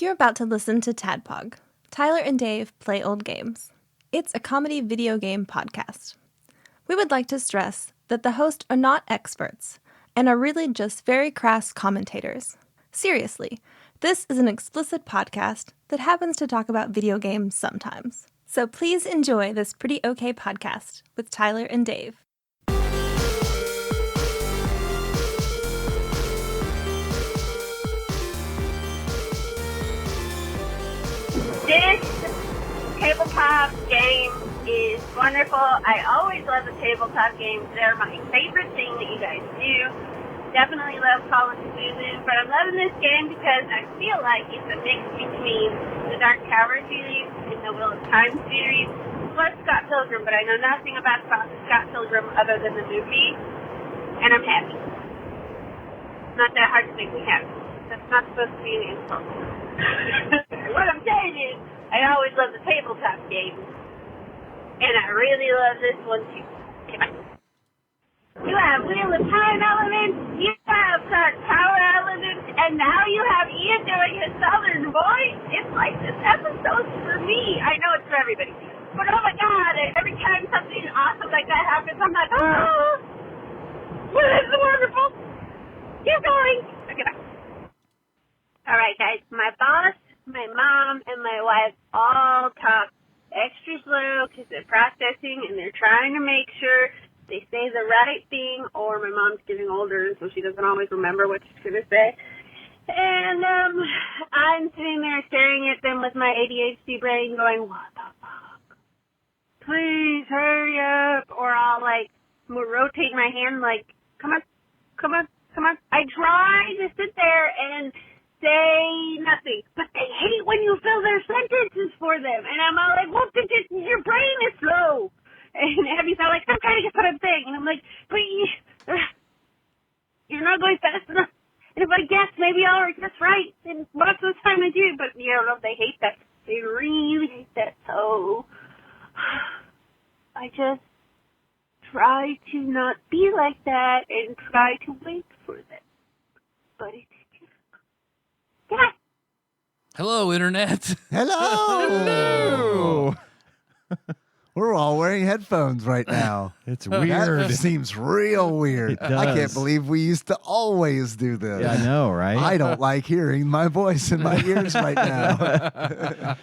You're about to listen to TADPOG. Tyler and Dave play old games. It's a comedy video game podcast. We would like to stress that the hosts are not experts and are really just very crass commentators. Seriously, this is an explicit podcast that happens to talk about video games sometimes. So please enjoy this pretty okay podcast with Tyler and Dave. This tabletop game is wonderful. I always love the tabletop games. They're my favorite thing that you guys do. Definitely love Call of Cthulhu, but I'm loving this game because I feel like it's a mix between the Dark Tower series and the Wheel of Time series, plus Scott Pilgrim, but I know nothing about Scott Pilgrim other than the movie, and I'm happy. Not that hard to make me happy. That's not supposed to be an insult. What I'm saying is, I always love the tabletop games, and I really love this one too. Okay, bye. You have Wheel of Time elements, you have Dark Tower elements, and now you have Ian doing his southern voice. It's like this episode's for me. I know it's for everybody, but oh my god, every time something awesome like that happens, I'm like, oh, this is wonderful. Keep going. Okay, bye. All right, guys, my boss, my mom, and my wife all talk extra slow because they're processing and they're trying to make sure they say the right thing, or my mom's getting older, so she doesn't always remember what she's going to say. And I'm sitting there staring at them with my ADHD brain going, what the fuck? Please hurry up. Or I'll, rotate my hand like, come on. I try to sit there and say nothing, but they hate when you fill their sentences for them. And I'm all like, well, your brain is slow. And Abby's all like, I'm trying to get what I'm saying. And I'm like, but you're not going fast enough. And if I guess, maybe I'll guess right. And most of the time I do, but you know, they hate that. They really hate that. So I just try to not be like that and try to wait for them. But it's yeah. Hello, Internet. Hello. We're all wearing headphones right now. It's weird. That seems real weird. It does. I can't believe we used to always do this. Yeah, I know, right? I don't like hearing my voice in my ears right now.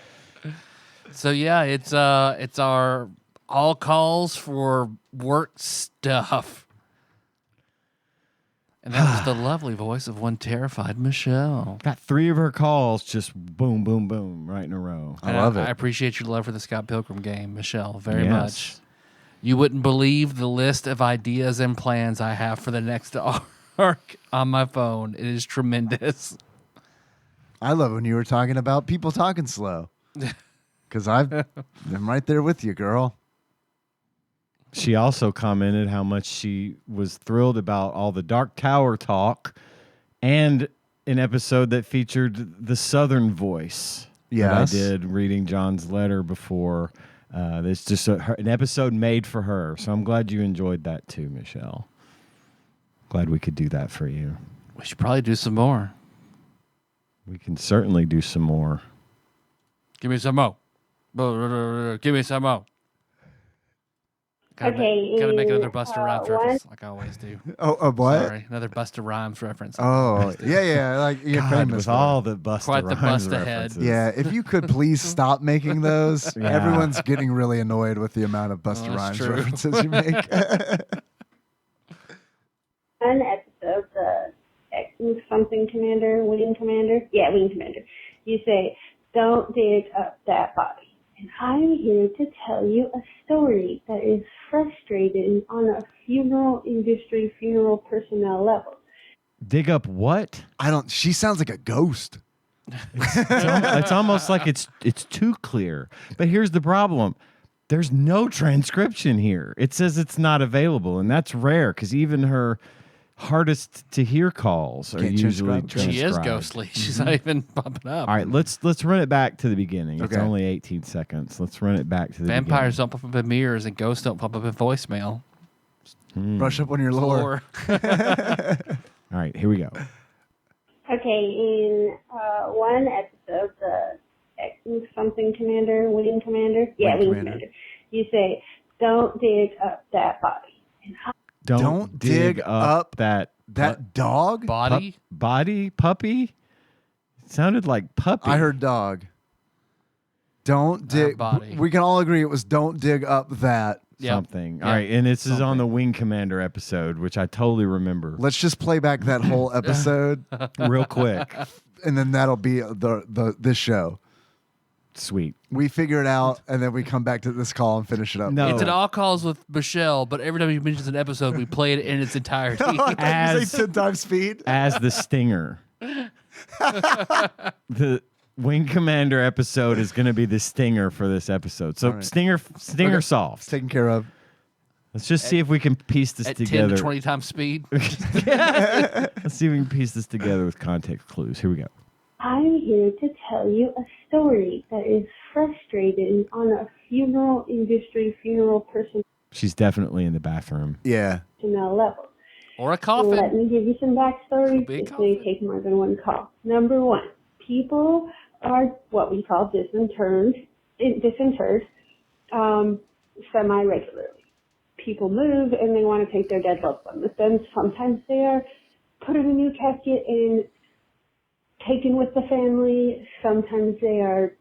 So yeah, it's our all calls for work stuff. And that was the lovely voice of one terrified Michelle. Got 3 of her calls just boom, boom, boom, right in a row. I love it. I appreciate your love for the Scott Pilgrim game, Michelle, very much. You wouldn't believe the list of ideas and plans I have for the next arc on my phone. It is tremendous. I love when you were talking about people talking slow. Because I'm right there with you, girl. She also commented how much she was thrilled about all the Dark Tower talk and an episode that featured the Southern voice. Yes. That I did reading John's letter before. It's just an episode made for her. So I'm glad you enjoyed that too, Michelle. Glad we could do that for you. We should probably do some more. We can certainly do some more. Give me some more. Give me some more. Gotta make another Busta Rhymes reference, like I always do. Oh, what? Sorry, another Busta Rhymes reference. Oh, yeah, like you're God, famous with for all it. the Busta Quite the Rhymes Busta head. references. Yeah, if you could please stop making those. Yeah. Everyone's getting really annoyed with the amount of Busta Well, Rhymes that's true. references you make. One episode, the something commander, wing commander. Yeah, wing commander. You say, don't dig up that body. And I'm here to tell you a story that is frustrating on a funeral industry, funeral personnel level. Dig up what? She sounds like a ghost. It's almost like it's too clear. But here's the problem. There's no transcription here. It says it's not available, and that's rare because even her hardest to hear calls are Can't usually transcribe. She is transcribed. ghostly. She's not even bumping up. All right, let's run it back to the beginning. It's Okay. only 18 seconds. Let's run it back to the Vampires don't pop up in mirrors, and ghosts don't pop up in voicemail. Brush up on your lore. beginning. All right, here we go. Okay, in one episode, the something commander, wing commander, wing commander, you say, "Don't dig up that body." Don't dig up that dog body. Puppy. It sounded like puppy. I heard dog. Don't dig. Body. We can all agree it was don't dig up that. Something. All right, and this is on the Wing Commander episode, which I totally remember. Let's just play back that whole episode real quick, and then that'll be this show. Sweet. We figure it out, and then we come back to this call and finish it up. No. It's an all calls with Michelle, but every time he mentions an episode, we play it in its entirety. As 10 times speed. As the stinger. The Wing Commander episode is going to be the stinger for this episode. So stinger solved. It's taken care of. Let's just see if we can piece this at together. 10 to 20 times speed. Let's see if we can piece this together with context clues. Here we go. I'm here to tell you a story that is frustrating on a funeral person. She's definitely in the bathroom. Yeah. Level. Or a coffin. Let me give you some backstory. This may take more than one call. Number one, people are what we call disinterred semi-regularly. People move and they want to take their dead loved one with them. Sometimes they are put in a new casket and taken with the family. Sometimes they are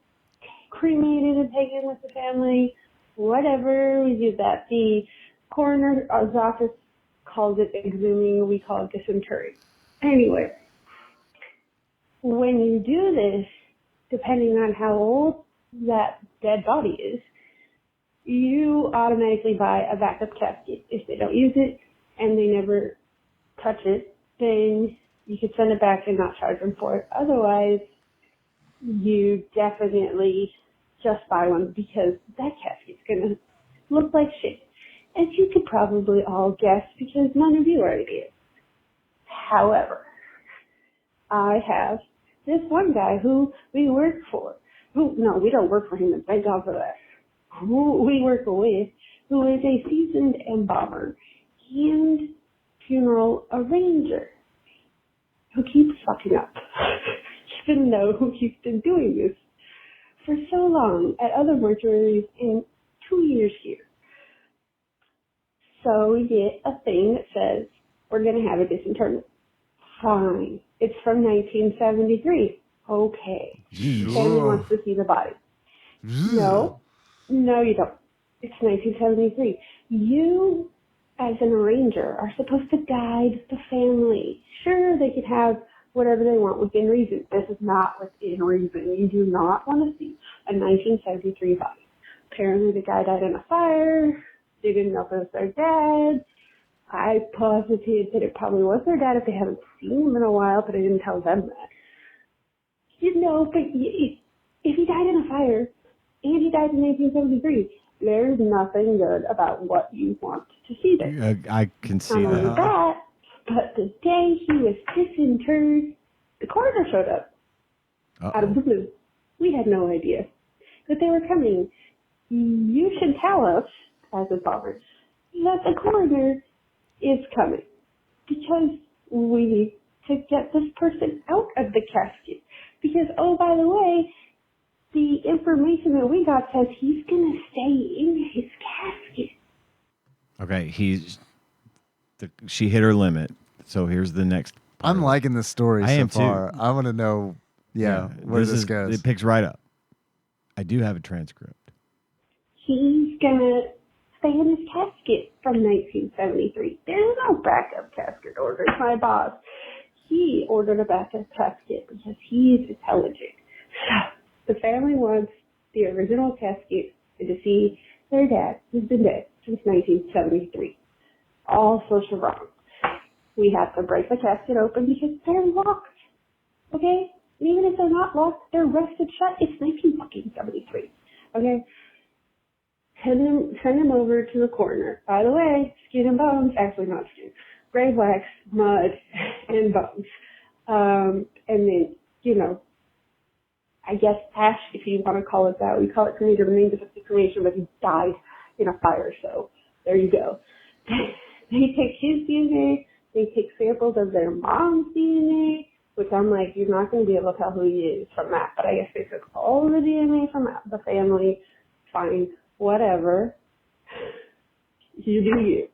cremated and taken with the family. Whatever, we do that. The coroner's office calls it exhuming. We call it disinterring. Anyway, when you do this, depending on how old that dead body is, you automatically buy a backup casket. If they don't use it and they never touch it, then you could send it back and not charge them for it. Otherwise, you definitely just buy one because that casket's going to look like shit. As you could probably all guess because none of you are idiots. However, I have this one guy who we work for. No, we don't work for him, and thank God for that. Who we work with, who is a seasoned embalmer and funeral arranger, who keeps fucking up, even though he's been doing this for so long at other mortuaries in 2 years here. So we get a thing that says, we're going to have a disinterment. Fine. It's from 1973. Okay. Family wants to see the body. No, you don't. It's 1973. You, as an arranger, are supposed to guide the family. Sure, they could have whatever they want within reason. This is not within reason. You do not want to see a 1973 body. Apparently the guy died in a fire. They didn't know if it was their dad. I posited that it probably was their dad if they haven't seen him in a while, but I didn't tell them that. You know, but if he died in a fire and he died in 1973, there's nothing good about what you want to see there. I can see Not only that, but the day he was disinterred, the coroner showed up out of the blue. We had no idea that they were coming. You should tell us, as embalmers, that the coroner is coming because we need to get this person out of the casket. Because, oh, by the way, the information that we got says he's going to stay in his casket. Okay, she hit her limit. So here's the next part. I'm liking this story so far. Too. I want to know, where this goes. It picks right up. I do have a transcript. He's going to stay in his casket from 1973. There's no backup casket ordered. My boss, he ordered a backup casket because he's intelligent. So the family wants the original casket and to see their dad, who's been dead since 1973. All sorts of wrong. We have to break the casket open because they're locked. Okay? And even if they're not locked, they're rusted shut. It's 1973. Okay? Send him over to the coroner. By the way, skin and bones, actually not skin, grave wax, mud, and bones. And then, I guess ash, if you want to call it that. We call it cremated remains of cremation, but he died in a fire, so there you go. They take his DNA, they take samples of their mom's DNA, which I'm like, you're not going to be able to tell who he is from that. But I guess they took all the DNA from the family. Fine, whatever. You do you.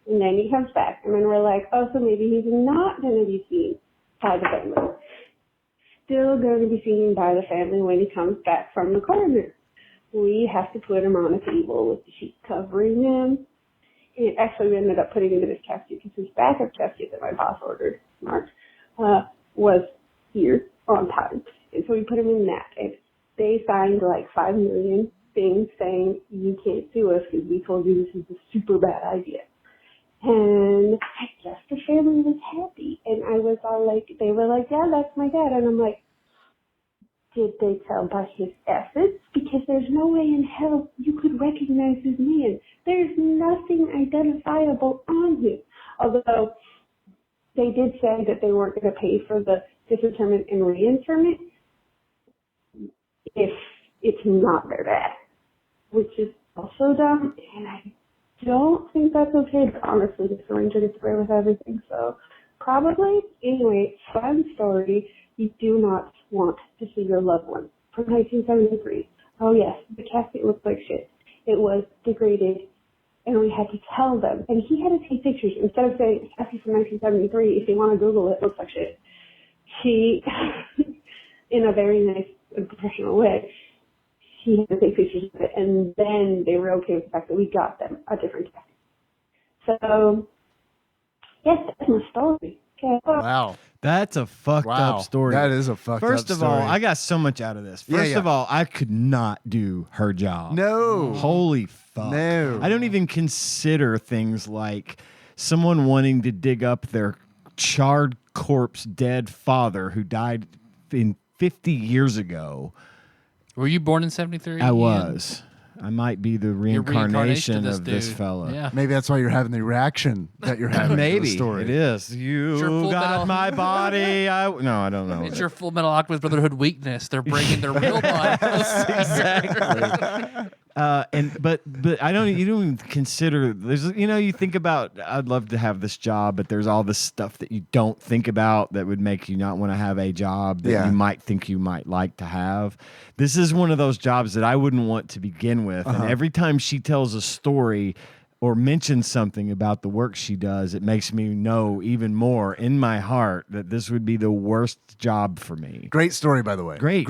And then he comes back, and then we're like, oh, so maybe he's not going to be seen by the family. Still going to be seen by the family when he comes back from the coroner. We have to put him on a table with the sheet covering him. And actually, we ended up putting him in his casket because his backup casket that my boss ordered, March, was here on time. And so we put him in that. And they signed like 5 million things saying, you can't sue us because we told you this is a super bad idea. And I guess the family was happy. And I was all like, they were like, yeah, that's my dad. And I'm like, did they tell by his essence? Because there's no way in hell you could recognize his man. There's nothing identifiable on him. Although they did say that they weren't going to pay for the disinterment and reinterment if it's not their dad, which is also dumb. And I don't think that's okay, but honestly, the syringe gets away with everything, so probably. Anyway, fun story. You do not want to see your loved one from 1973. Oh yes, the casket looked like shit. It was degraded, and we had to tell them. And he had to take pictures. Instead of saying, casket from 1973, if you want to Google it, it looks like shit. He, in a very nice and professional way, he had to take pictures of it, and then they were okay with the fact that we got them a different casket. So, yes, that's my story. Okay. Wow. That's a fucked up story. That is a fucked up story. First of all, I got so much out of this. First of all, I could not do her job. No. Holy fuck. No. I don't even consider things like someone wanting to dig up their charred corpse dead father who died 50 years ago. Were you born in 73? I was. I might be the reincarnation of this fella. Yeah. Maybe that's why you're having the reaction that you're having. Maybe to the story. it is. You got my body. No, I don't know. It's your Full Metal Alchemist Brotherhood weakness. They're bringing their real bodies. Exactly. But I don't. You don't even consider. There's you think about. I'd love to have this job, but there's all this stuff that you don't think about that would make you not want to have a job that you might think you might like to have. This is one of those jobs that I wouldn't want to begin with. And every time she tells a story or mentions something about the work she does, it makes me know even more in my heart that this would be the worst job for me. Great story, by the way. Great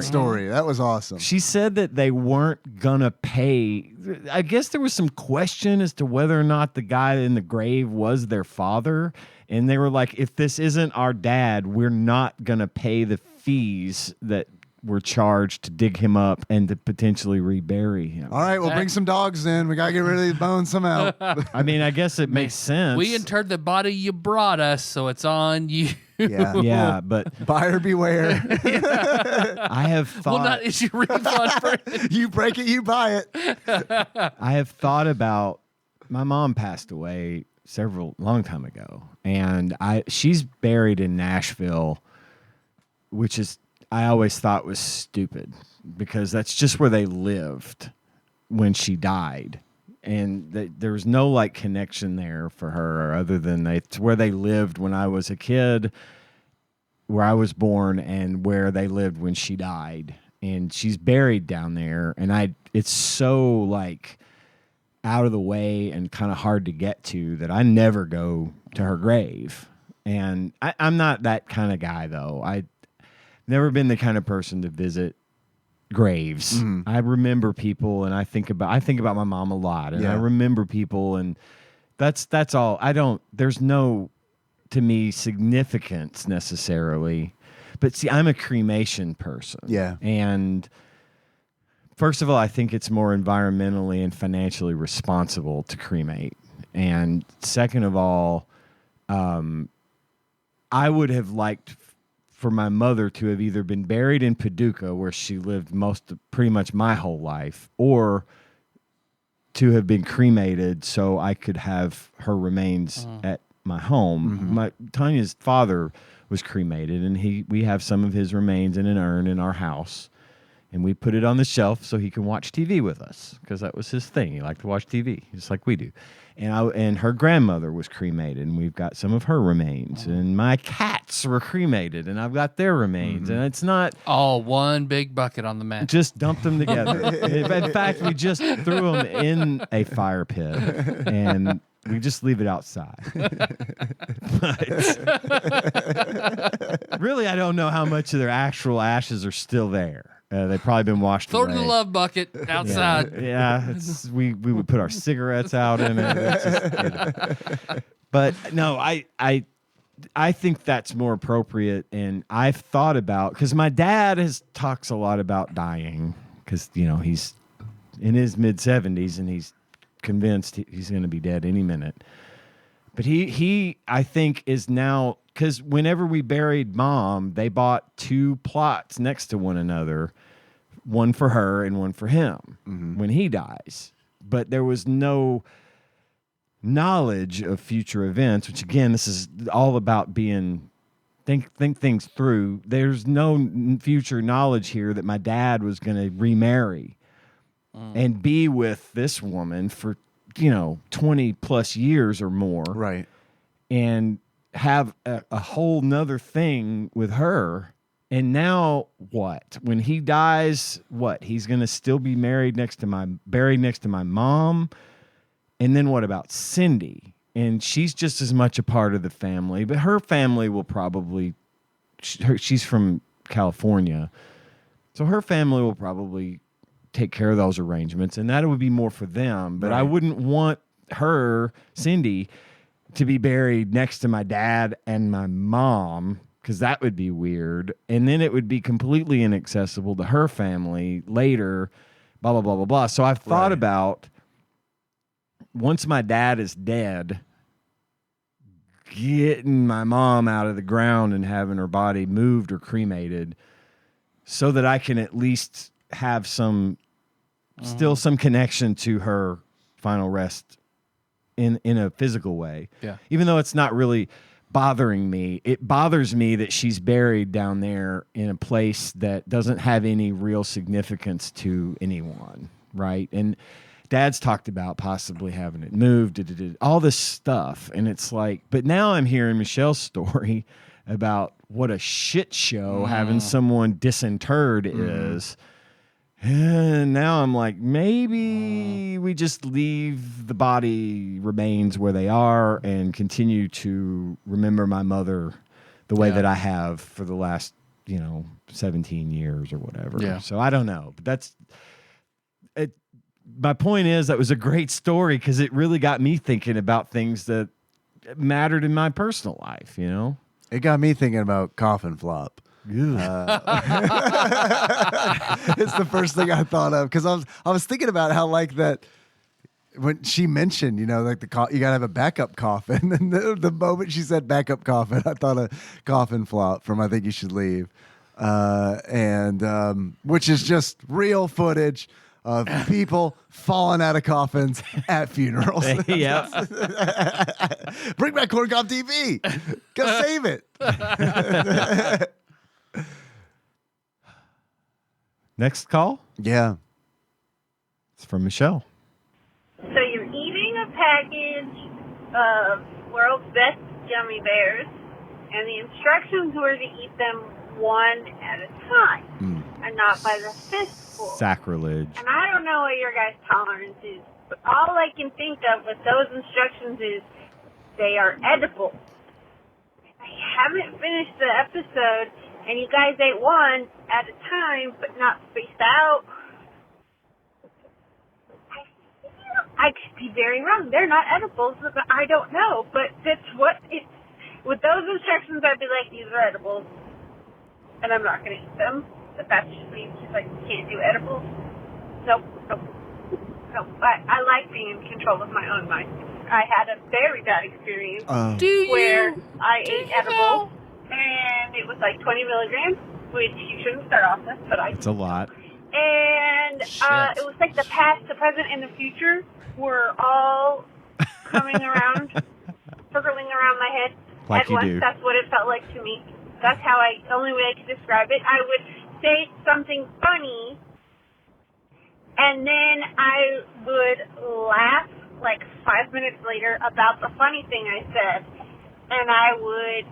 story. That was awesome. She said that they weren't gonna pay. I guess there was some question as to whether or not the guy in the grave was their father. And they were like, if this isn't our dad, we're not gonna pay the fees that were charged to dig him up and to potentially rebury him. All right, we'll bring some dogs in. We got to get rid of these bones somehow. I mean, I guess it makes sense. We interred the body you brought us, so it's on you. Yeah, but buyer beware. I have thought. We'll not issue refund for it. You break it, you buy it. I have thought about. My mom passed away long time ago, and she's buried in Nashville, which is. I always thought was stupid because that's just where they lived when she died. And there was no like connection there for her other than it's where they lived when I was a kid, where I was born, and where they lived when she died. And she's buried down there. And it's so like out of the way and kind of hard to get to that I never go to her grave. And I'm not that kind of guy though. Never been the kind of person to visit graves. I remember people, and I think about my mom a lot, and I remember people, and that's all. There's no, to me, significance necessarily. But see, I'm a cremation person. Yeah. And first of all, I think it's more environmentally and financially responsible to cremate. And second of all, I would have liked for my mother to have either been buried in Paducah, where she lived pretty much my whole life, or to have been cremated so I could have her remains at my home. Tanya's father was cremated, and we have some of his remains in an urn in our house. And we put it on the shelf so he can watch TV with us because that was his thing. He liked to watch TV, just like we do. And her grandmother was cremated, and we've got some of her remains. And my cats were cremated, and I've got their remains. And it's not all one big bucket on the mat. Just dumped them together. In fact, we just threw them in a fire pit, and we just leave it outside. But really, I don't know how much of their actual ashes are still there. They've probably been washed Throw away. it in the love bucket outside. Yeah, we would put our cigarettes out in it. But no, I think that's more appropriate. And I've thought about, because my dad talks a lot about dying, because he's in his mid-70s and he's convinced he's going to be dead any minute. But he I think is now, because whenever we buried Mom, they bought 2 plots next to one another, one for her and one for him when he dies. But there was no knowledge of future events, which again, this is all about think things through. There's no future knowledge here that my dad was going to remarry and be with this woman for 20 plus years or more, Right. and have a whole nother thing with her. And now what? When he dies, what? He's going to still be buried next to my mom. And then what about Cindy? And she's just as much a part of the family, but her family will probably, she's from California, so her family will probably take care of those arrangements, and that would be more for them. But I wouldn't want her, Cindy, to be buried next to my dad and my mom, because that would be weird. And then it would be completely inaccessible to her family later, blah, blah, blah, blah, blah. So I've thought about, once my dad is dead, getting my mom out of the ground and having her body moved or cremated so that I can at least have still some connection to her final rest in a physical way. Yeah. Even though it's not really bothering me, it bothers me that she's buried down there in a place that doesn't have any real significance to anyone, right? And Dad's talked about possibly having it moved, all this stuff. And it's like, but now I'm hearing Michelle's story about what a shit show having someone disinterred is. And now I'm like, maybe we just leave the body remains where they are and continue to remember my mother the way that I have for the last, 17 years or whatever. Yeah. So I don't know, but that's it. My point is, that was a great story because it really got me thinking about things that mattered in my personal life, It got me thinking about coffin flop. It's the first thing I thought of, because I was thinking about how, like, that when she mentioned, like you gotta have a backup coffin, and the moment she said backup coffin, I thought of coffin flop from I Think You Should Leave, and which is just real footage of people falling out of coffins at funerals. Yeah. Bring back Corn Cob TV. Go save it. Next call? Yeah. It's from Michelle. So you're eating a package of World's Best Gummy Bears, and the instructions were to eat them one at a time, and not by the fistful. Sacrilege. And I don't know what your guys' tolerance is, but all I can think of with those instructions is they are edible. I haven't finished the episode, and you guys ate one at a time, but not spaced out. I could be very wrong. They're not edibles, but I don't know. But that's what it's. With those instructions, I'd be like, these are edibles, and I'm not going to eat them. But that just means like you can't do edibles. Nope. I like being in control of my own mind. I had a very bad experience where I ate edibles, and it was like 20 milligrams, which you shouldn't start off with, but I did. It's a lot. And it was like the past, the present, and the future were all coming around, circling around my head Like at you once. do. That's what it felt like to me. That's the only way I could describe it. I would state something funny, and then I would laugh like 5 minutes later about the funny thing I said, and I would.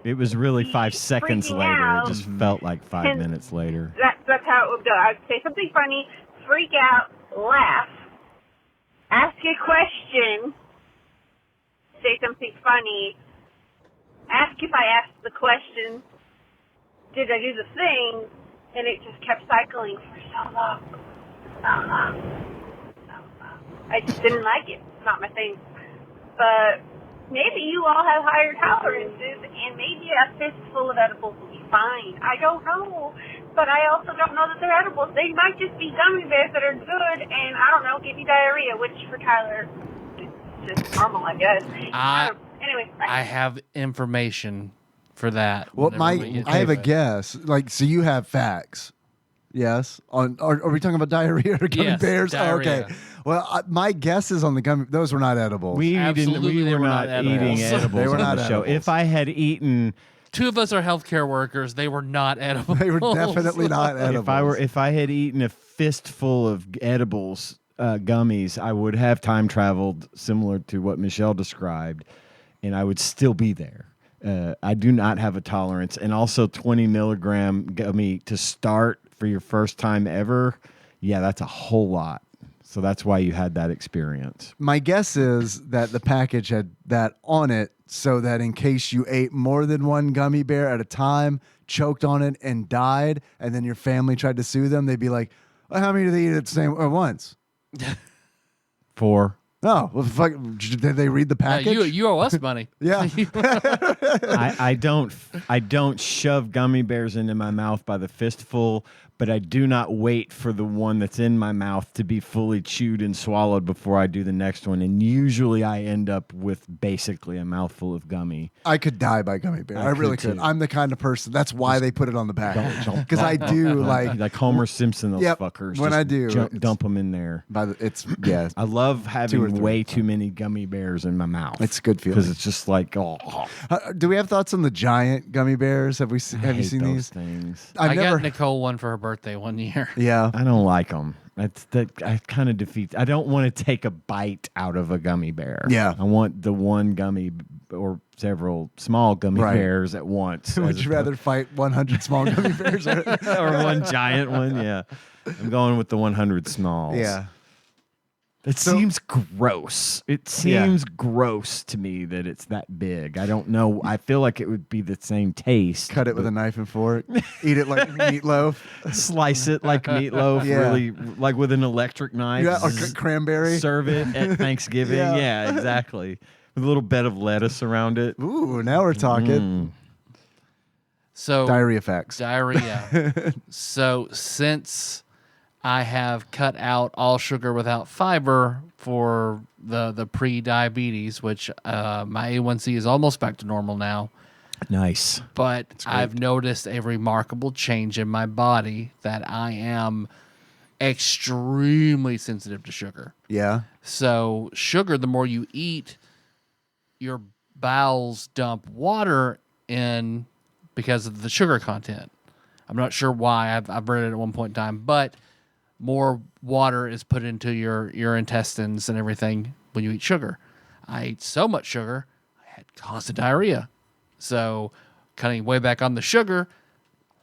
It was really 5 seconds freaking later. out. It just felt like 5 minutes later. That's how it would go. I'd say something funny, freak out, laugh, ask a question, say something funny, ask if I asked the question, did I do the thing, and it just kept cycling for so long. I just didn't like it. It's not my thing. But maybe you all have higher tolerances, and maybe a fistful of edibles will be fine. I don't know. But I also don't know that they're edibles. They might just be gummy bears that are good, and I don't know, give you diarrhea, which for Tyler is just normal, I guess. Anyway, I have information for that. Well, I have a guess. Like, so you have facts. Yes. Are we talking about diarrhea or gummy bears? Diarrhea. Oh, okay. Well, my guess is on the gummy. Those were not edibles. We Absolutely were not eating edibles They were on not the show. edibles. If I had eaten, Two of us are healthcare workers. They were not edible. They were definitely not edibles. if I had eaten a fistful of edibles, gummies, I would have time traveled similar to what Michelle described, and I would still be there. I do not have a tolerance, and also 20 milligram gummy to start for your first time ever. Yeah, that's a whole lot. So that's why you had that experience. My guess is that the package had that on it so that in case you ate more than one gummy bear at a time, choked on it, and died, and then your family tried to sue them, they'd be like, well, how many do they eat at the same at once? 4. Oh, well, fuck, did they read the package? You owe us money. Yeah. I don't shove gummy bears into my mouth by the fistful, but I do not wait for the one that's in my mouth to be fully chewed and swallowed before I do the next one. And usually I end up with basically a mouthful of gummy. I could die by gummy bear. I really could. too. I'm the kind of person. That's why they put it on the package. Because I do like Homer Simpson, those Yep, fuckers. when just I do, it's- dump them in there. yeah. I love Two or having three. way too many gummy bears in my mouth. It's a good feeling. because it's just like, oh, Do we have thoughts on the giant gummy bears? Have you I hate seen those these? things. I got Nicole one for her birthday one year. Yeah. I don't like them. I kind of defeat. I don't want to take a bite out of a gummy bear. Yeah. I want the one gummy or several small gummy Right. bears at once. Would you rather fight 100 small gummy bears? Or one giant one? Yeah, I'm going with the 100 smalls. yeah. It seems gross. It seems gross to me that it's that big. I don't know. I feel like it would be the same taste. Cut it with a knife and fork. Eat it like meatloaf. Slice it like meatloaf, Yeah. really, like with an electric knife. Yeah, or cranberry. Serve it at Thanksgiving. Yeah. Yeah, exactly. With a little bed of lettuce around it. Ooh, now we're talking. So Diarrhea facts. Diarrhea. So since I have cut out all sugar without fiber for the pre-diabetes, which my A1C is almost back to normal now. Nice. But I've noticed a remarkable change in my body that I am extremely sensitive to sugar. Yeah. So sugar, the more you eat, your bowels dump water in because of the sugar content. I'm not sure why. I've read it at one point in time, but more water is put into your intestines and everything when you eat sugar. I ate so much sugar, I had constant diarrhea. So cutting way back on the sugar,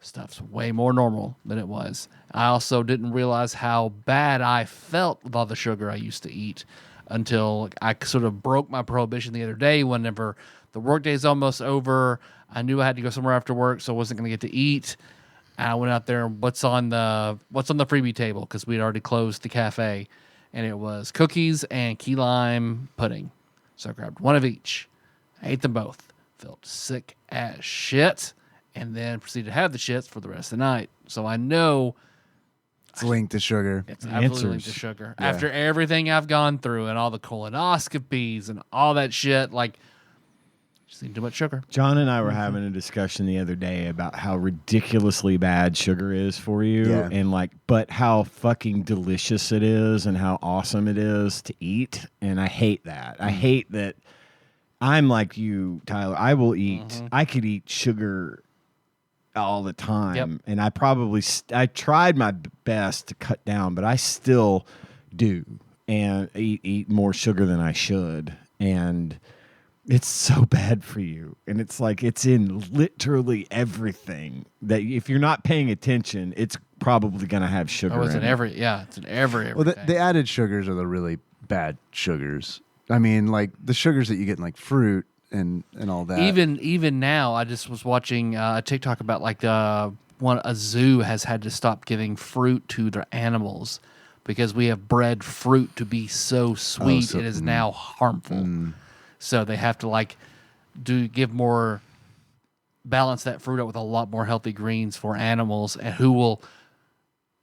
stuff's way more normal than it was. I also didn't realize how bad I felt with all the sugar I used to eat until I sort of broke my prohibition the other day whenever the workday's almost over. I knew I had to go somewhere after work, so I wasn't going to get to eat. I went out there and what's on the freebie table, because we'd already closed the cafe, and it was cookies and key lime pudding. So I grabbed one of each. I ate them both. Felt sick as shit, and then proceeded to have the shits for the rest of the night. So I know It's linked to sugar. it's absolutely linked to Answers. sugar. Yeah. After everything I've gone through and all the colonoscopies and all that shit, like, just eating too much sugar. John and I were having a discussion the other day about how ridiculously bad sugar is for you, Yeah. and but how fucking delicious it is and how awesome it is to eat. And I hate that. I hate that. I'm like you, Tyler. I will eat. I could eat sugar all the time. Yep. And I probably I tried my best to cut down, but I still do and eat more sugar than I should. And it's so bad for you. And it's like it's in literally everything that if you're not paying attention, it's probably going to have sugar Oh, it's in it. every it's in every Well, the added sugars are the really bad sugars. I mean, like the sugars that you get in like fruit and all that. Even now, I just was watching a TikTok about like a zoo has had to stop giving fruit to their animals because we have bred fruit to be so sweet it is now harmful. So they have to like give more balance that fruit out with a lot more healthy greens for animals and who will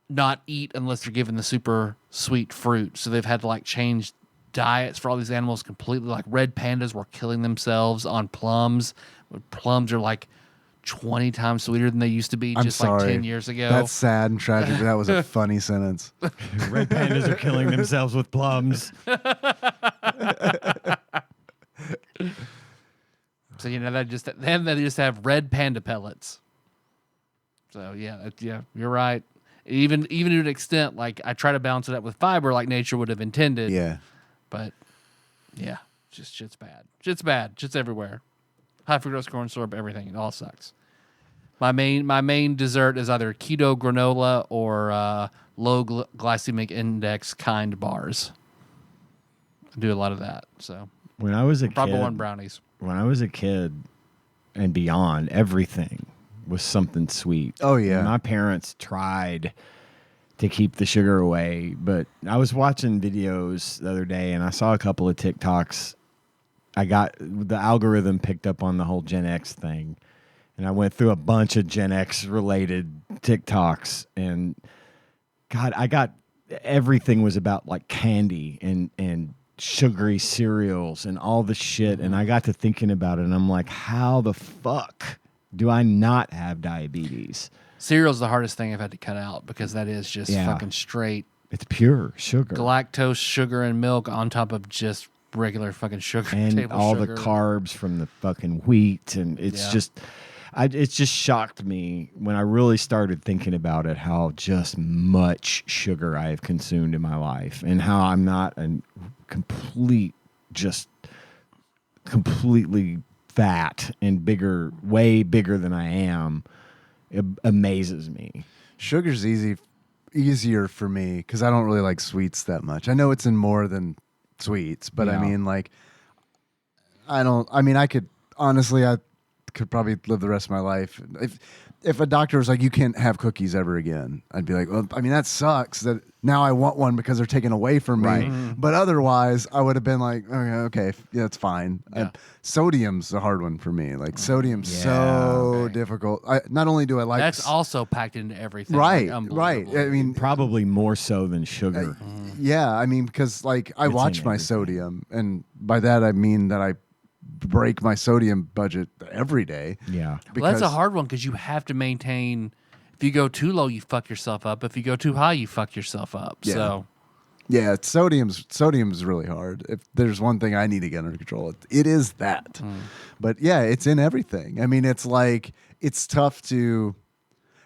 not eat unless they're given the super sweet fruit. So they've had to like change diets for all these animals completely. Like red pandas were killing themselves on plums. Plums are like 20 times sweeter than they used to be I'm just sorry. like 10 years ago. That's sad and tragic. That was a funny sentence. Red pandas are killing themselves with plums. So they just have red panda pellets. So yeah, you're right. Even to an extent, like I try to balance it out with fiber, like nature would have intended. Yeah. But yeah, just shit's bad. Shit's bad. Shit's everywhere. High fructose corn syrup, everything. It all sucks. My main dessert is either keto granola or low glycemic index kind bars. I do a lot of that. So When I was a probably kid, one brownies. when I was a kid and beyond, everything was something sweet. Oh, yeah. My parents tried to keep the sugar away, but I was watching videos the other day and I saw a couple of TikToks. I got the algorithm picked up on the whole Gen X thing, and I went through a bunch of Gen X related TikToks, and God, I got everything was about like candy and sugary cereals and all the shit. And I got to thinking about it and I'm like, how the fuck do I not have diabetes? Cereal's the hardest thing I've had to cut out because that is just fucking straight It's pure sugar. galactose, sugar, and milk on top of just regular fucking sugar. And table all sugar. the carbs from the fucking wheat. And it's it's just shocked me when I really started thinking about it, how just much sugar I have consumed in my life and how I'm not a completely fat and bigger, way bigger than I am. It amazes me. Sugar's easier for me because I don't really like sweets that much. I know it's in more than sweets, but I mean, like, I could honestly, I could probably live the rest of my life. If a doctor was like, you can't have cookies ever again, I'd be like, well, I mean, that sucks that now I want one because they're taken away from me. Right. But otherwise, I would have been like, okay, yeah, it's fine. Yeah. Sodium's a hard one for me. Like, sodium's Yeah. so difficult. Not only do I like... That's also packed into everything. Right, like, right. unbelievably. I mean, Probably more so than sugar. yeah, I mean, because like I It's watch in my everything. sodium, and by that I mean that I break my sodium budget every day. Yeah. Well, that's a hard one because you have to maintain. If you go too low, you fuck yourself up. If you go too high, you fuck yourself up. Yeah. So Yeah, sodium's really hard. If there's one thing I need to get under control, it is that. But yeah, it's in everything. I mean, it's like it's tough to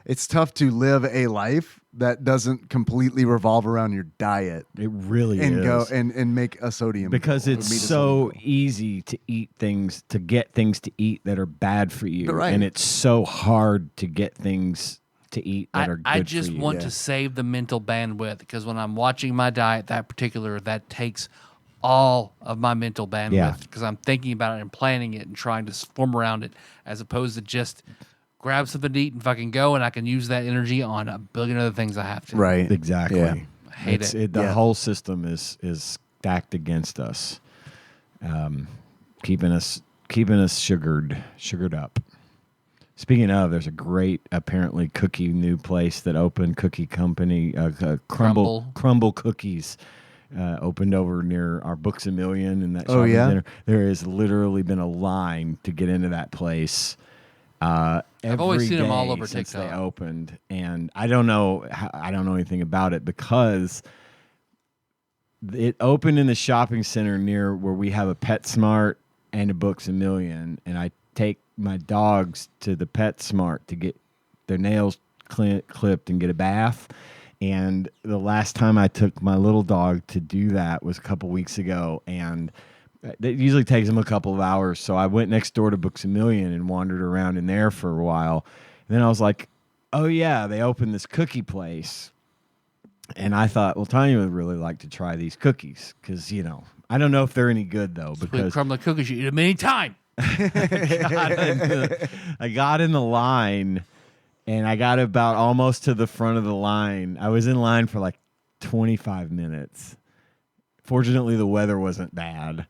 live a life that doesn't completely revolve around your diet It really and is. go and make a sodium because goal, it's meet a so sodium goal. easy to get things to eat that are bad for you. Right. And it's so hard to get things to eat that are good I just for you. want Yeah. to save the mental bandwidth because when I'm watching my diet, that takes all of my mental Yeah. bandwidth because I'm thinking about it and planning it and trying to form around it as opposed to just grab something to eat and fucking go, and I can use that energy on a billion other things I have to. Right. Exactly. Yeah. I hate it. The Yeah. whole system is stacked against us, keeping us sugared up. Speaking of, there's a great apparently new place that opened, cookie company, Crumble Cookies. Opened over near our Books A Million and that Oh, shopping yeah? center. There has literally been a line to get into that place. I've always every seen 'em all day over since TikTok. they opened, and I don't know anything about it because it opened in the shopping center near where we have a PetSmart and a Books A Million, and I take my dogs to the PetSmart to get their nails clipped and get a bath. And the last time I took my little dog to do that was a couple weeks ago, and it usually takes them a couple of hours. So I went next door to Books A Million and wandered around in there for a while. And then I was like, oh, yeah, they opened this cookie place. And I thought, well, Tanya would really like to try these cookies because, I don't know if they're any good, though. Because crumb the cookies, you eat them anytime. I got in the line, and I got about almost to the front of the line. I was in line for like 25 minutes. Fortunately, the weather wasn't bad.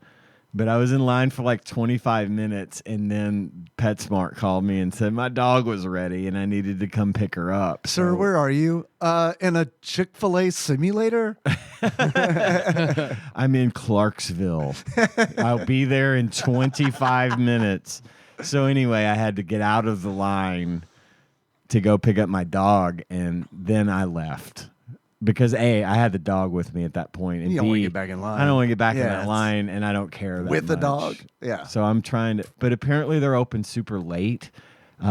But I was in line for like 25 minutes, and then PetSmart called me and said my dog was ready, and I needed to come pick her up. Sir, where are you? In a Chick-fil-A simulator? I'm in Clarksville. I'll be there in 25 minutes. So anyway, I had to get out of the line to go pick up my dog, and then I left. Because A, I had the dog with me at that point, and You don't B, want to get back in line. I don't want to get back in Yeah, that it's- line, and I don't care that With the much. dog? Yeah. So I'm trying to, but apparently they're open super late.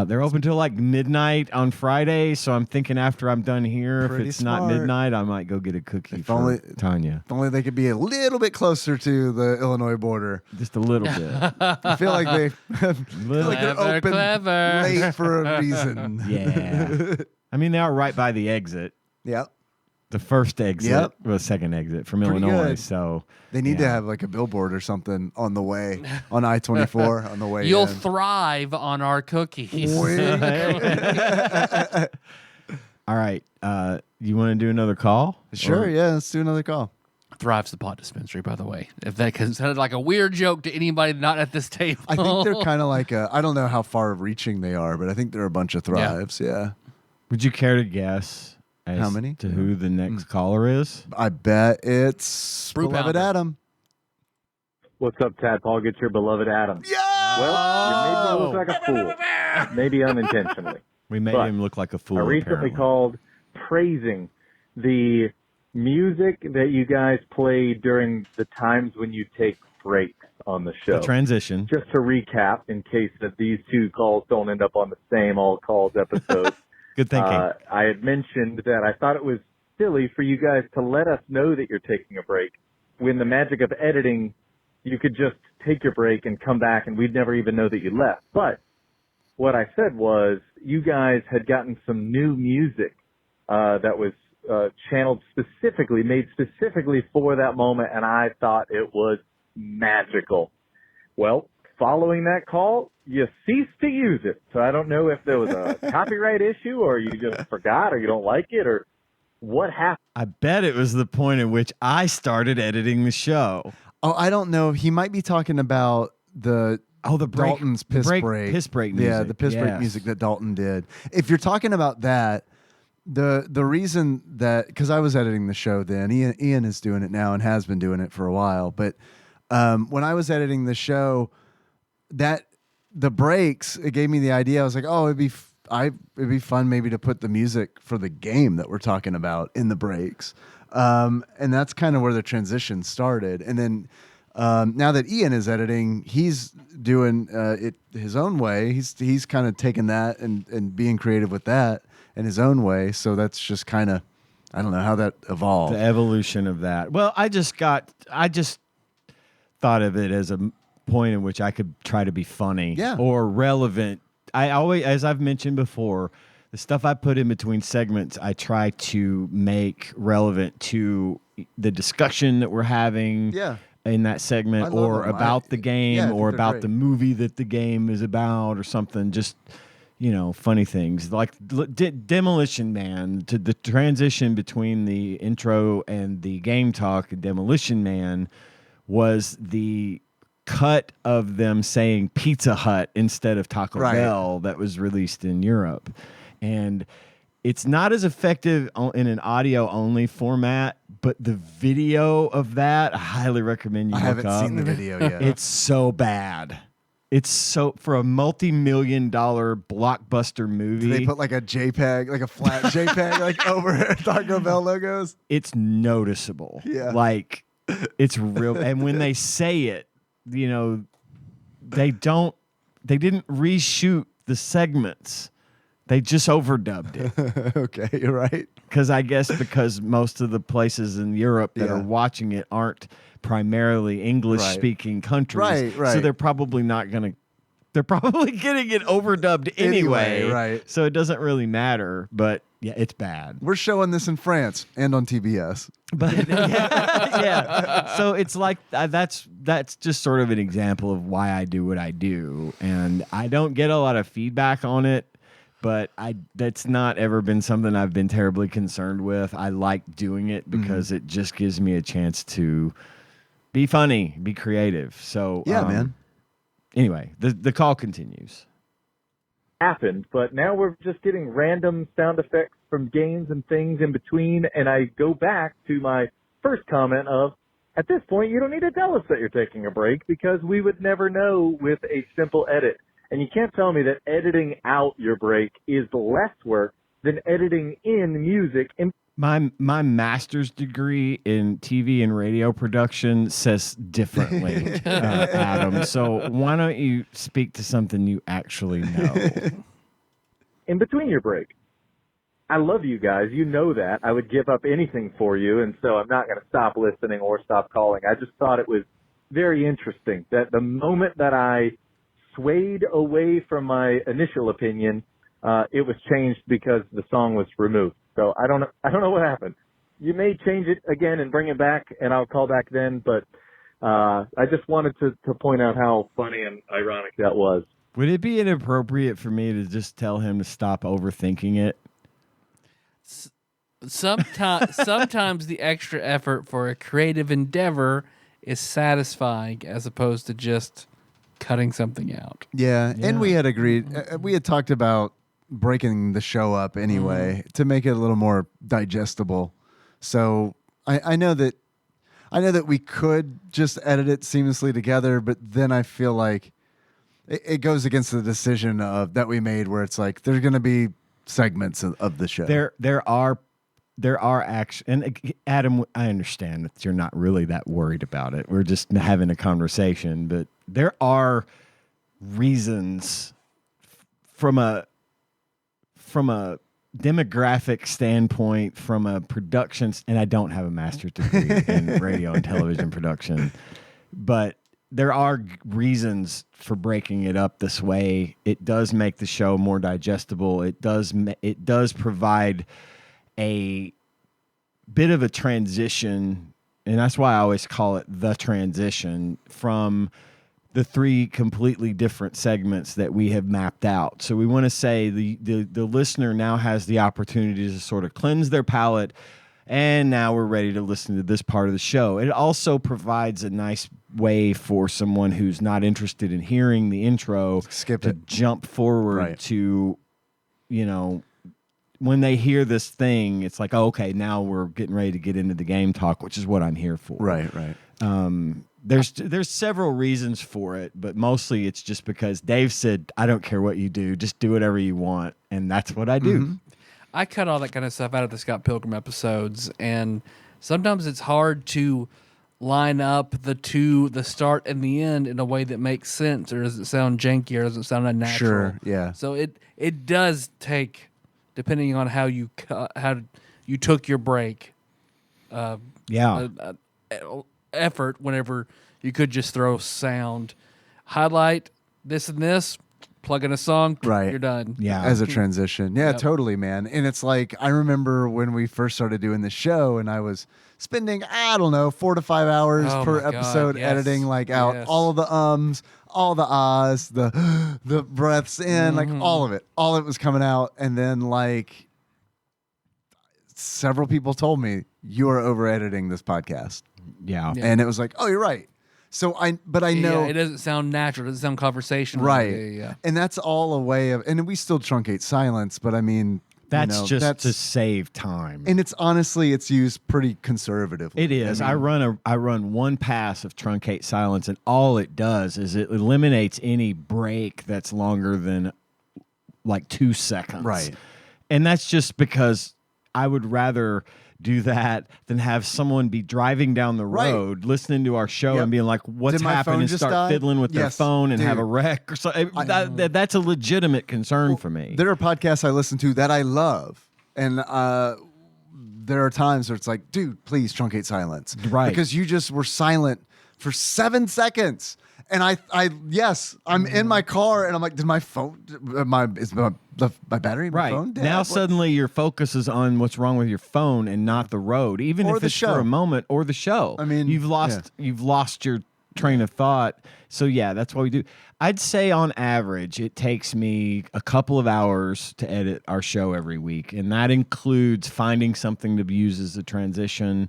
They're open till like midnight on Friday. So I'm thinking after I'm done here, Pretty if it's not smart. midnight, I might go get a cookie If for only- Tanya. If only they could be a little bit closer to the Illinois border. Just a little bit. I feel like they feel like they're Clever, open clever. late for a reason. Yeah. I mean, they are right by the exit. Yep. The first exit, Yep. well, second exit from Pretty Illinois. good. So They need to yeah. have like a billboard or something on the way, on I-24 on the way You'll in. thrive on our cookies. Wink. All right. You want to do another call? Sure, Or- yeah, let's do another call. Thrive's the pot dispensary, by the way. If that sounded like a weird joke to anybody not at this table. I think they're kind of like I don't know how far reaching they are, but I think they're a bunch of Thrives, yeah. Would you care to guess How many? to who the next caller is? I bet it's Brew beloved pounder. Adam. What's up, Tadpog? It's your beloved Adam. Yeah! Well, you made me look like a fool. Maybe unintentionally. We made But him look like a fool. I recently apparently. called praising the music that you guys play during the times when you take breaks on the show. the transition. Just to recap, in case that these two calls don't end up on the same all calls episode, Good thinking. I had mentioned that I thought it was silly for you guys to let us know that you're taking a break when the magic of editing, you could just take your break and come back and we'd never even know that you left. But what I said was you guys had gotten some new music that was channeled specifically, made specifically for that moment, and I thought it was magical. Well, following that call, you ceased to use it. So I don't know if there was a copyright issue or you just forgot or you don't like it or what happened. I bet it was the point at which I started editing the show. Oh, I don't know. He might be talking about the The break, Dalton's the piss break, break. piss break music. Yeah, the piss break Yes. music that Dalton did. If you're talking about that, the reason that, because I was editing the show then, Ian is doing it now and has been doing it for a while. But when I was editing the show, that the breaks, it gave me the idea. I was like, oh, it'd be fun maybe to put the music for the game that we're talking about in the breaks. And that's kind of where the transition started. And then now that Ian is editing, he's doing it his own way. He's kind of taking that and being creative with that in his own way. So that's just kind of, I don't know how that evolved. The evolution of that. Well, I just thought of it as a point in which I could try to be funny Yeah. or relevant. I always, as I've mentioned before, the stuff I put in between segments, I try to make relevant to the discussion that we're having Yeah. in that I segment, love or them. about the yeah, I game, think or they're about great. the movie that the game is about, or something. Just, funny things like Demolition Man. To the transition between the intro and the game talk, Demolition Man was the cut of them saying Pizza Hut instead of Taco Right. Bell that was released in Europe. And it's not as effective in an audio only format, but the video of that, I highly recommend you I look haven't up. seen the video yet. It's so bad. It's so, for a multi-million-dollar blockbuster movie. Do they put like a JPEG, like a flat JPEG, like over Taco Bell logos? It's noticeable. Yeah. Like, it's real. And when they say it, they didn't reshoot the segments. They just overdubbed it. Okay, you're right. Because most of the places in Europe that are watching it aren't primarily English-speaking countries. Right. So they're probably not going to. They're probably getting it overdubbed anyway. Right. So it doesn't really matter. But yeah, it's bad. We're showing this in France and on TBS. But yeah. So it's like that's just sort of an example of why I do what I do, and I don't get a lot of feedback on it. But that's not ever been something I've been terribly concerned with. I like doing it because it just gives me a chance to be funny, be creative. So yeah, man. Anyway, the call continues. Happened, but now we're just getting random sound effects from games and things in between, and I go back to my first comment of, at this point, you don't need to tell us that you're taking a break because we would never know with a simple edit. And you can't tell me that editing out your break is less work than editing in music. My master's degree in TV and radio production says differently, Adam. So why don't you speak to something you actually know? In between your break. I love you guys. You know that. I would give up anything for you, and so I'm not going to stop listening or stop calling. I just thought it was very interesting that the moment that I swayed away from my initial opinion, it was changed because the song was removed. So I don't know what happened. You may change it again and bring it back, and I'll call back then. But I just wanted to point out how funny and ironic that was. Would it be inappropriate for me to just tell him to stop overthinking it? Sometimes the extra effort for a creative endeavor is satisfying as opposed to just cutting something out. Yeah, and we had agreed. We had talked about breaking the show up anyway to make it a little more digestible. So I know that we could just edit it seamlessly together, but then I feel like it goes against the decision that we made, where it's like there's going to be segments of the show. There are actually, and Adam, I understand that you're not really that worried about it. We're just having a conversation, but there are reasons from a demographic standpoint, from a production, and I don't have a master's degree in radio and television production, but there are reasons for breaking it up this way. It does make the show more digestible. It does provide a bit of a transition, and that's why I always call it the transition from the three completely different segments that we have mapped out. So we want to say the listener now has the opportunity to sort of cleanse their palate, and now we're ready to listen to this part of the show. It also provides a nice way for someone who's not interested in hearing the intro to jump forward to, when they hear this thing, it's like, oh, okay, now we're getting ready to get into the game talk, which is what I'm here for. Right. There's several reasons for it, but mostly it's just because Dave said, I don't care what you do, just do whatever you want, and that's what I do. Mm-hmm. I cut all that kind of stuff out of the Scott Pilgrim episodes, and sometimes it's hard to line up the start and the end in a way that makes sense, or does it sound janky, or does it sound unnatural? Sure, yeah. So it does take, depending on how you took your break, effort whenever you could just throw sound, highlight this and this, plug in a song, you're done. Yeah, as a transition. Yeah, totally, man. And it's like, I remember when we first started doing the show, and I was spending, 4 to 5 hours per episode editing out all of the ums, all the ahs, the breaths in, all of it. All of it was coming out, and then several people told me, you are over editing this podcast. Yeah. And it was like, oh, you're right. So I know it doesn't sound natural. It doesn't sound conversational. Right. Yeah. And that's all a way of, and we still truncate silence, but I mean, that's to save time. And it's honestly, it's used pretty conservatively. It is. I run one pass of truncate silence, and all it does is it eliminates any break that's longer than 2 seconds. Right. And that's just because I would rather do that than have someone be driving down the road listening to our show and being like, what's Did my happened, phone and just start die? fiddling with their Yes, phone and have a dude. wreck or something. That's a legitimate concern for me. There are podcasts I listen to that I love, and there are times where it's like, dude, please truncate silence, Right? Because you just were silent for 7 seconds, and I'm in my car, and I'm like, did my phone, my battery, in my Right. phone dead? Now What? suddenly your focus is on what's wrong with your phone and not the road, even Or if the it's show. for a moment, or the show. I mean, you've lost your train of thought. So yeah, that's what we do. I'd say on average it takes me a couple of hours to edit our show every week, and that includes finding something to use as a transition.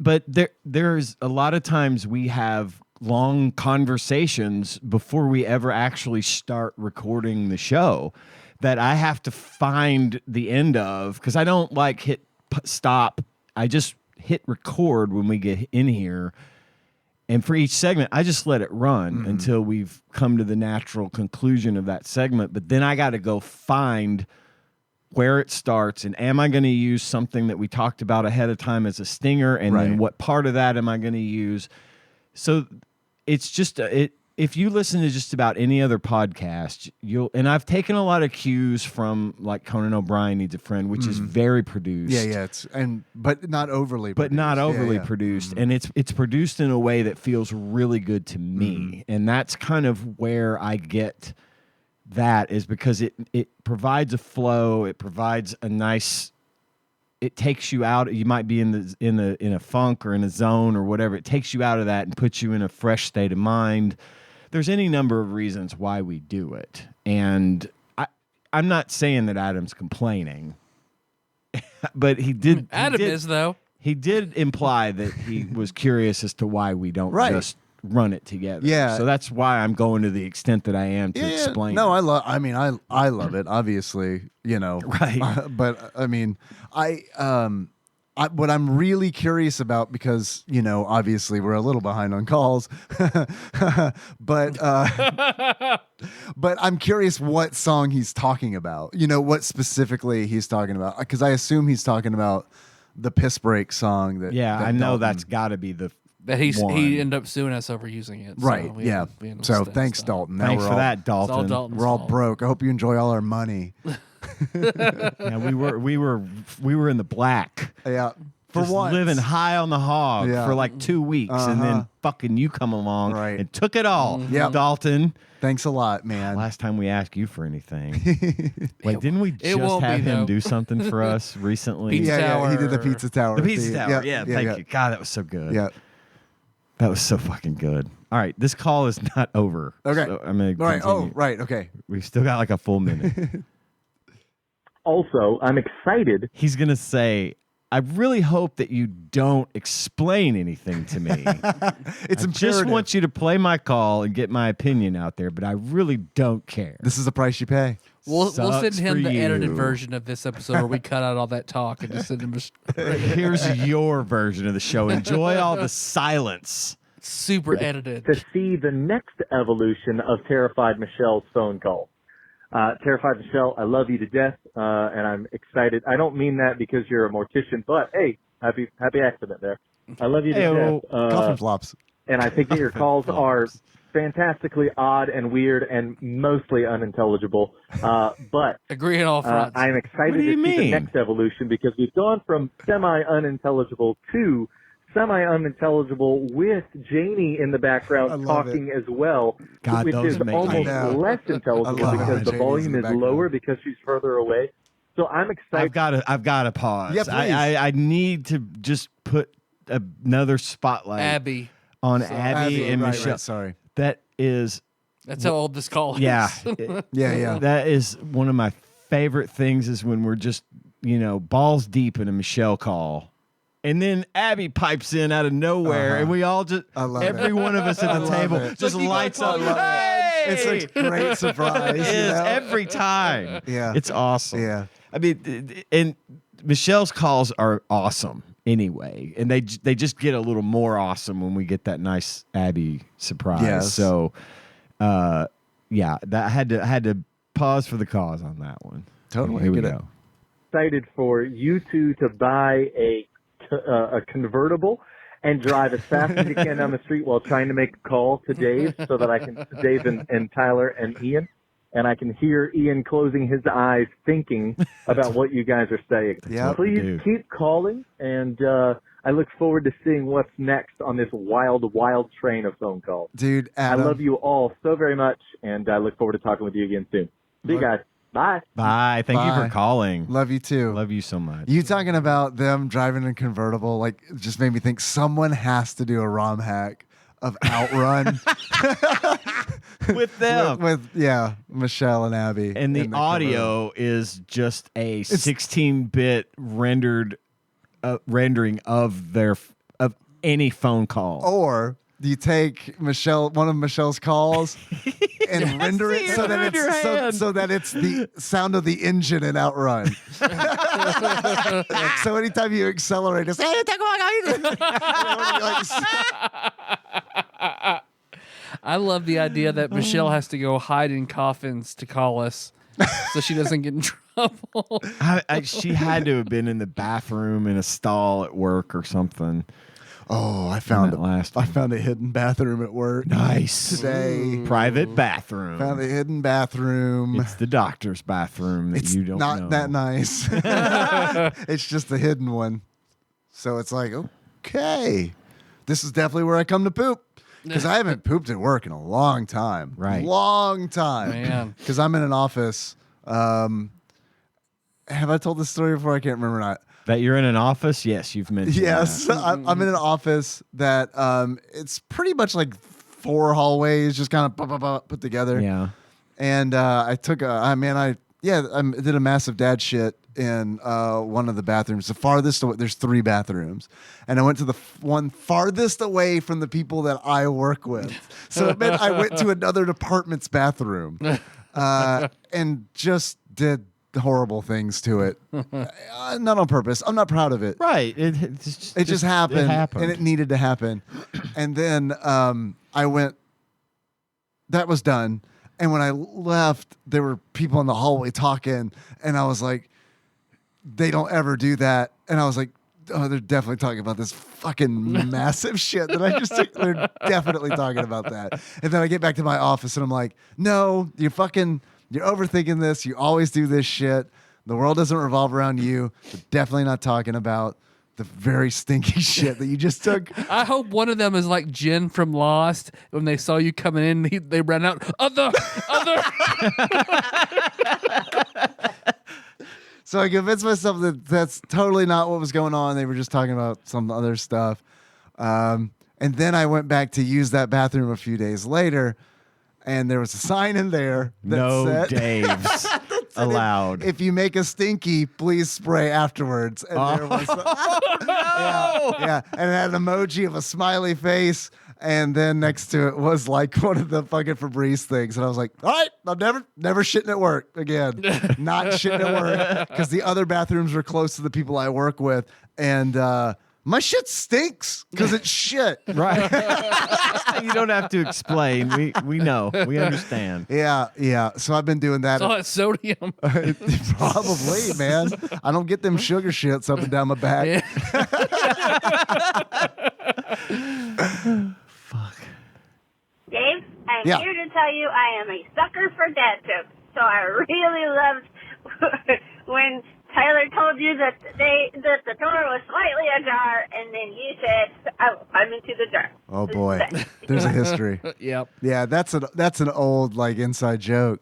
But there's a lot of times we have long conversations before we ever actually start recording the show that I have to find the end of, because I don't like hit stop. I just hit record when we get in here. And for each segment, I just let it run until we've come to the natural conclusion of that segment. But then I got to go find where it starts, and am I going to use something that we talked about ahead of time as a stinger, and then what part of that am I going to use? So it's just if you listen to just about any other podcast, and I've taken a lot of cues from like Conan O'Brien Needs a Friend, which is very produced. Yeah, but not overly, produced, and it's produced in a way that feels really good to me, and that's kind of where I get that, is because it provides a flow, it provides a nice. It takes you out. You might be in a funk or in a zone or whatever. It takes you out of that and puts you in a fresh state of mind. There's any number of reasons why we do it, and I'm not saying that Adam's complaining, but he did. Adam is though. He did imply that he was curious as to why we don't just run it together. Yeah. So that's why I'm going to the extent that I am to explain. No, I love it. Obviously, Right. But I mean, what I'm really curious about, because obviously we're a little behind on calls, but I'm curious what song he's talking about. What specifically he's talking about, because I assume he's talking about the Piss Break song. That I know Dalton- that's got to be the That one. he ended up suing us over using it. Right. So Yeah. So thanks, Dalton. Now Thanks we're for all- that, It's all Dalton. Dalton's We're all fault. broke. I hope you enjoy all our money. Yeah, we were in the black. Yeah. For Just once. living high on the hog Yeah. for like 2 weeks, and then fucking you come along Right. and took it all. Yep. Dalton. Thanks a lot, man. Last time we asked you for anything. Wait, didn't we it just won't have be, him though. do something for us recently? Pizza yeah, he did the Tower. Pizza Tower. The Pizza theme. Tower. Yeah, thank you. God, that was so good. Yeah. That was so fucking good. All right, this call is not over. Okay. So I'm gonna All right. continue. Oh, right. Okay. We've still got like a full minute. Also, I'm excited. He's gonna say, I really hope that you don't explain anything to me. It's I imperative. just want you to play my call and get my opinion out there, but I really don't care. This is the price you pay. We'll send Sucks him for the edited you. version of this episode where we cut out all that talk and just send him Here's your version of the show. Enjoy all the silence. super edited. To see the next evolution of Terrified Michelle's phone call. Terrified Michelle, I love you to death, and I'm excited. I don't mean that because you're a mortician, but hey, happy accident there. I love you to Hey-o. death. Coffin flops. And I think that your calls are fantastically odd and weird and mostly unintelligible. But Agree on all fronts. I'm excited What do to you see the mean? next evolution, because we've gone from semi-unintelligible to semi-unintelligible with Janie in the I background love talking as well, God, which those is make almost me- I know. less I intelligible love because it. the Janie's volume in the is lower background. because she's further away. So I'm excited. I've got to pause. Yeah, please. I need to just put another spotlight Abby. on So- Abby and right, Michelle. right, sorry. That is, That's how old this call is. yeah, Yeah. that is one of my favorite things, is when we're just, balls deep in a Michelle call. And then Abby pipes in out of nowhere, and we all just, I love every it. one of us at I the love table it. just Like, you lights gotta up. call your Hey! It's a great surprise. It is every time. Yeah. It's awesome. Yeah. I mean, and Michelle's calls are awesome anyway, and they just get a little more awesome when we get that nice Abby surprise. Yes. So, yeah, that I had to pause for the cause on that one. Totally. Here we Get it. go. excited for you two to buy a convertible and drive as fast as you can down the street while trying to make a call to Dave so that I can, Dave and Tyler and Ian, and I can hear Ian closing his eyes thinking about what you guys are saying. Yep. Please keep calling, and I look forward to seeing what's next on this wild, wild train of phone calls. Dude, Adam. I love you all so very much, and I look forward to talking with you again soon. See you guys. Bye. Bye. Thank you Bye. for calling. Love you too. Love you so much. You talking about them driving a convertible, like, just made me think someone has to do a ROM hack of Outrun with them. with Michelle and Abby. And the audio is just a 16-bit rendered rendering of any phone call. Or you take one of Michelle's calls and render it so that it's the sound of the engine in Outrun. So anytime you accelerate, it's I love the idea that Michelle has to go hide in coffins to call us so she doesn't get in trouble. She had to have been in the bathroom in a stall at work or something. Oh, I found I found a hidden bathroom at work. Nice. Today. Private bathroom. Found a hidden bathroom. It's the doctor's bathroom that you don't know. It's not that nice. It's just a hidden one. So it's like, okay, this is definitely where I come to poop. Because I haven't pooped at work in a long time. Right. Long time. Man. Because I'm in an office. Have I told this story before? I can't remember or not. That you're in an office? Yes, you've mentioned Yes. that. I'm in an office that it's pretty much like 4 hallways just kind of put together. Yeah. And I took I did a massive dad shit in one of the bathrooms. The farthest away, there's 3 bathrooms. And I went to the one farthest away from the people that I work with. So it meant I went to another department's bathroom and just did horrible things to it. Not on purpose. I'm not proud of it. Right. It just happened. It happened. And it needed to happen. And then I went, that was done. And when I left, there were people in the hallway talking. And I was like, they don't ever do that. And I was like, oh, they're definitely talking about this fucking massive shit that I just took. They're definitely talking about that. And then I get back to my office and I'm like, no, you're overthinking this. You always do this shit. The world doesn't revolve around you. They're definitely not talking about the very stinky shit that you just took. I hope one of them is like Jen from Lost. When they saw you coming in, they ran out. Other. So I convinced myself that that's totally not what was going on. They were just talking about some other stuff. And then I went back to use that bathroom a few days later, and there was a sign in there that no said, Daves allowed. If you make a stinky, please spray afterwards. And there was yeah, and it had an emoji of a smiley face, and then next to it was like one of the fucking Febreze things. And I was like, all right, I'm never shitting at work again. Not shitting at work, because the other bathrooms were close to the people I work with, and my shit stinks because it's shit. Right. You don't have to explain. We know. We understand. Yeah. So I've been doing that. All that sodium. Probably, man. I don't get them sugar shits up and down my back. Fuck. Dave, I'm Yeah. here to tell you I am a sucker for dad jokes. So I really loved when Tyler told you that the door was slightly ajar, and then you said, "I'm into the jar." Oh boy, there's a history. Yep. Yeah, that's an old like inside joke.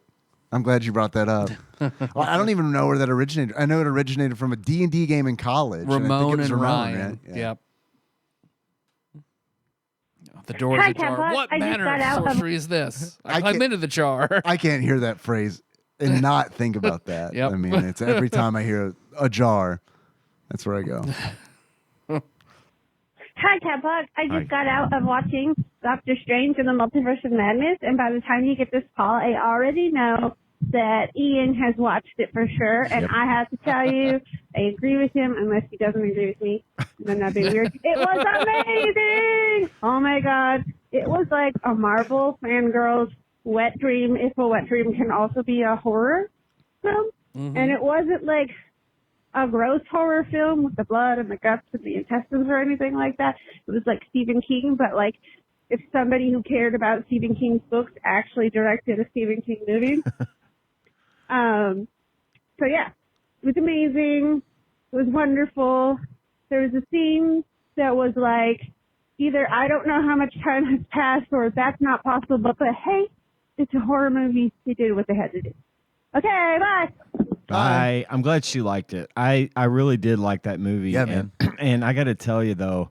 I'm glad you brought that up. Well, I don't even know where that originated. I know it originated from a D&D game in college. Ramon I think it was and Ramon, Ryan. right? Yep. The door is Hi, ajar. Tampa. What I just manner got of out of- sorcery is this? I I climb can't- into the jar. I can't hear that phrase and not think about that. Yep. I mean, it's every time I hear a jar, that's where I go. Hi, TADPOG. I just got out of watching Doctor Strange and the Multiverse of Madness, and by the time you get this call, I already know that Ian has watched it for sure, and I have to tell you, I agree with him unless he doesn't agree with me. Then that'd be weird. It was amazing! Oh my god. It was like a Marvel fangirl's wet dream, if a wet dream can also be a horror film. Mm-hmm. And it wasn't like a gross horror film with the blood and the guts and the intestines or anything like that. It was like Stephen King, but like if somebody who cared about Stephen King's books actually directed a Stephen King movie. So yeah, it was amazing. It was wonderful. There was a scene that was like, either I don't know how much time has passed or that's not possible, but hey, it's a horror movie. They did what they had to do. Okay, bye. Bye. I'm glad she liked it. I really did like that movie. Yeah, man. And I got to tell you, though,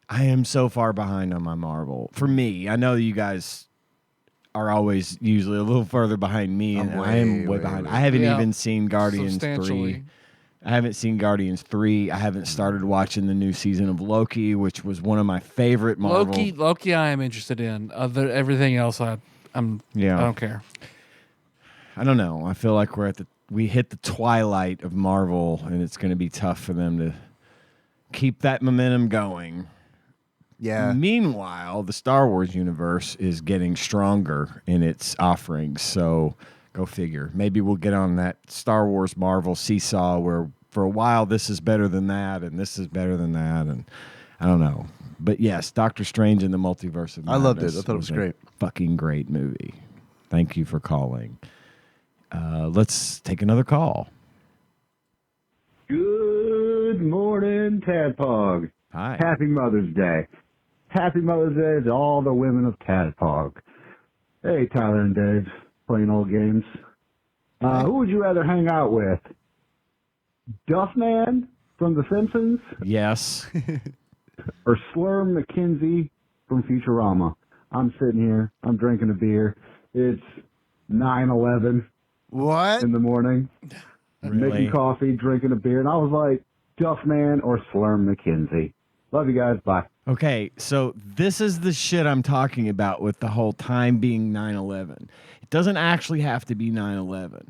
I am so far behind on my Marvel. For me, I know you guys are always usually a little further behind me, and I am way behind. I haven't even seen Guardians 3. I haven't seen Guardians 3. I haven't started watching the new season of Loki, which was one of my favorite Marvel. Loki I am interested in. Everything else I don't care. I don't know. I feel like we hit the twilight of Marvel, and it's going to be tough for them to keep that momentum going. Yeah. Meanwhile, the Star Wars universe is getting stronger in its offerings. So go figure. Maybe we'll get on that Star Wars Marvel seesaw where for a while this is better than that and this is better than that. And I don't know. But yes, Doctor Strange in the Multiverse of Madness. I loved it. I thought it was great. Fucking great movie. Thank you for calling. Let's take another call. Good morning, Tadpog. Hi. Happy Mother's Day. Happy Mother's Day to all the women of Tadpog. Hey, Tyler and Dave, playing old games. Who would you rather hang out with? Duffman from The Simpsons Yes. or Slurm McKenzie from Futurama? I'm sitting here. I'm drinking a beer. It's 9:11 What? in the morning. Really? Making coffee, drinking a beer, and I was like, Duffman or Slurm McKenzie. Love you guys. Bye. Okay, so this is the shit I'm talking about with the whole time being 9/11. It doesn't actually have to be 9/11,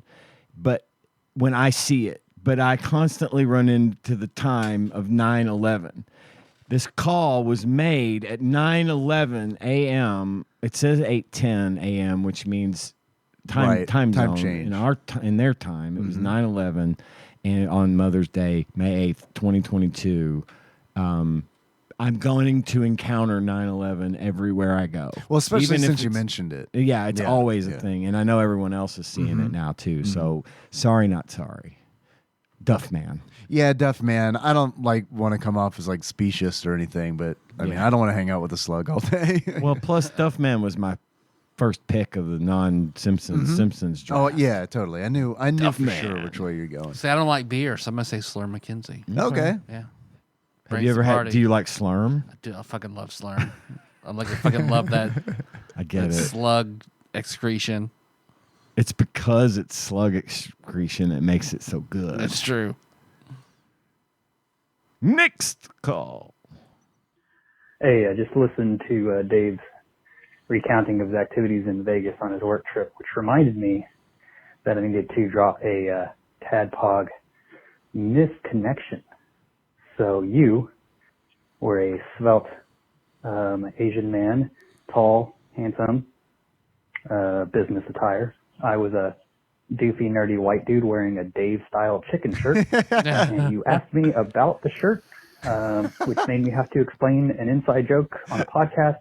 but when I see it, but I constantly run into the time of 9/11. This call was made at 9:11 a.m. It says 8:10 a.m., which means time zone. change. In their time, it was 9/11, and on Mother's Day, May 8th, 2022. I'm going to encounter 9/11 everywhere I go. Well, especially Even if since you it's- mentioned it. Yeah, it's always a thing, and I know everyone else is seeing it now too. So sorry, not sorry. Duff man. Yeah, Duff man. I don't want to come off as specious or anything, but I mean, I don't want to hang out with a slug all day. Well, plus Duff man was my first pick of the non-Simpsons Simpsons draft. Oh yeah, totally. I knew Duff for man. sure which way you're going. See, I don't like beer, so I'm gonna say Slurm McKenzie. Okay. Yeah. Have you ever had? Do you like Slurm? I do. I fucking love Slurm. I fucking love that. I get it. Slug excretion. It's because it's slug excretion that makes it so good. That's true. Next call. Hey, I just listened to Dave's recounting of his activities in Vegas on his work trip, which reminded me that I needed to drop a Tadpog misconnection. So you were a svelte Asian man, tall, handsome, business attire. I was a doofy, nerdy white dude wearing a Dave-style chicken shirt, and you asked me about the shirt, which made me have to explain an inside joke on a podcast,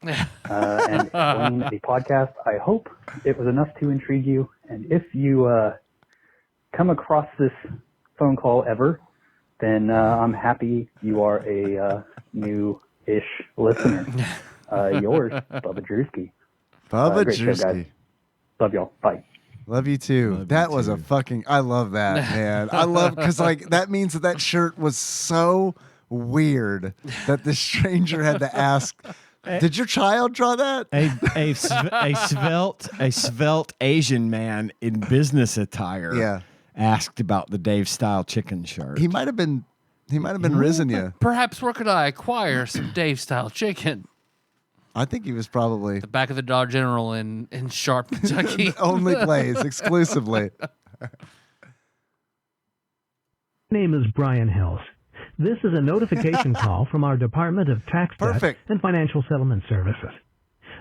and explain the podcast. I hope it was enough to intrigue you, and if you come across this phone call ever, then I'm happy you are a new-ish listener. Yours, Bubba Drewski. Bubba Great show, guys. Drewski. Love y'all. Bye. Love you too. That was a fucking. I love that, man. I love because that means that shirt was so weird that the stranger had to ask. Did your child draw that? A svelte Asian man in business attire. Asked about the Dave style chicken shirt. He might have been risen you. Perhaps where could I acquire some Dave style chicken? I think he was probably The back of the Dollar General in Sharp, Kentucky. only plays exclusively. name is Brian Hills. This is a notification call from our Department of Tax Debt Perfect. and Financial Settlement Services.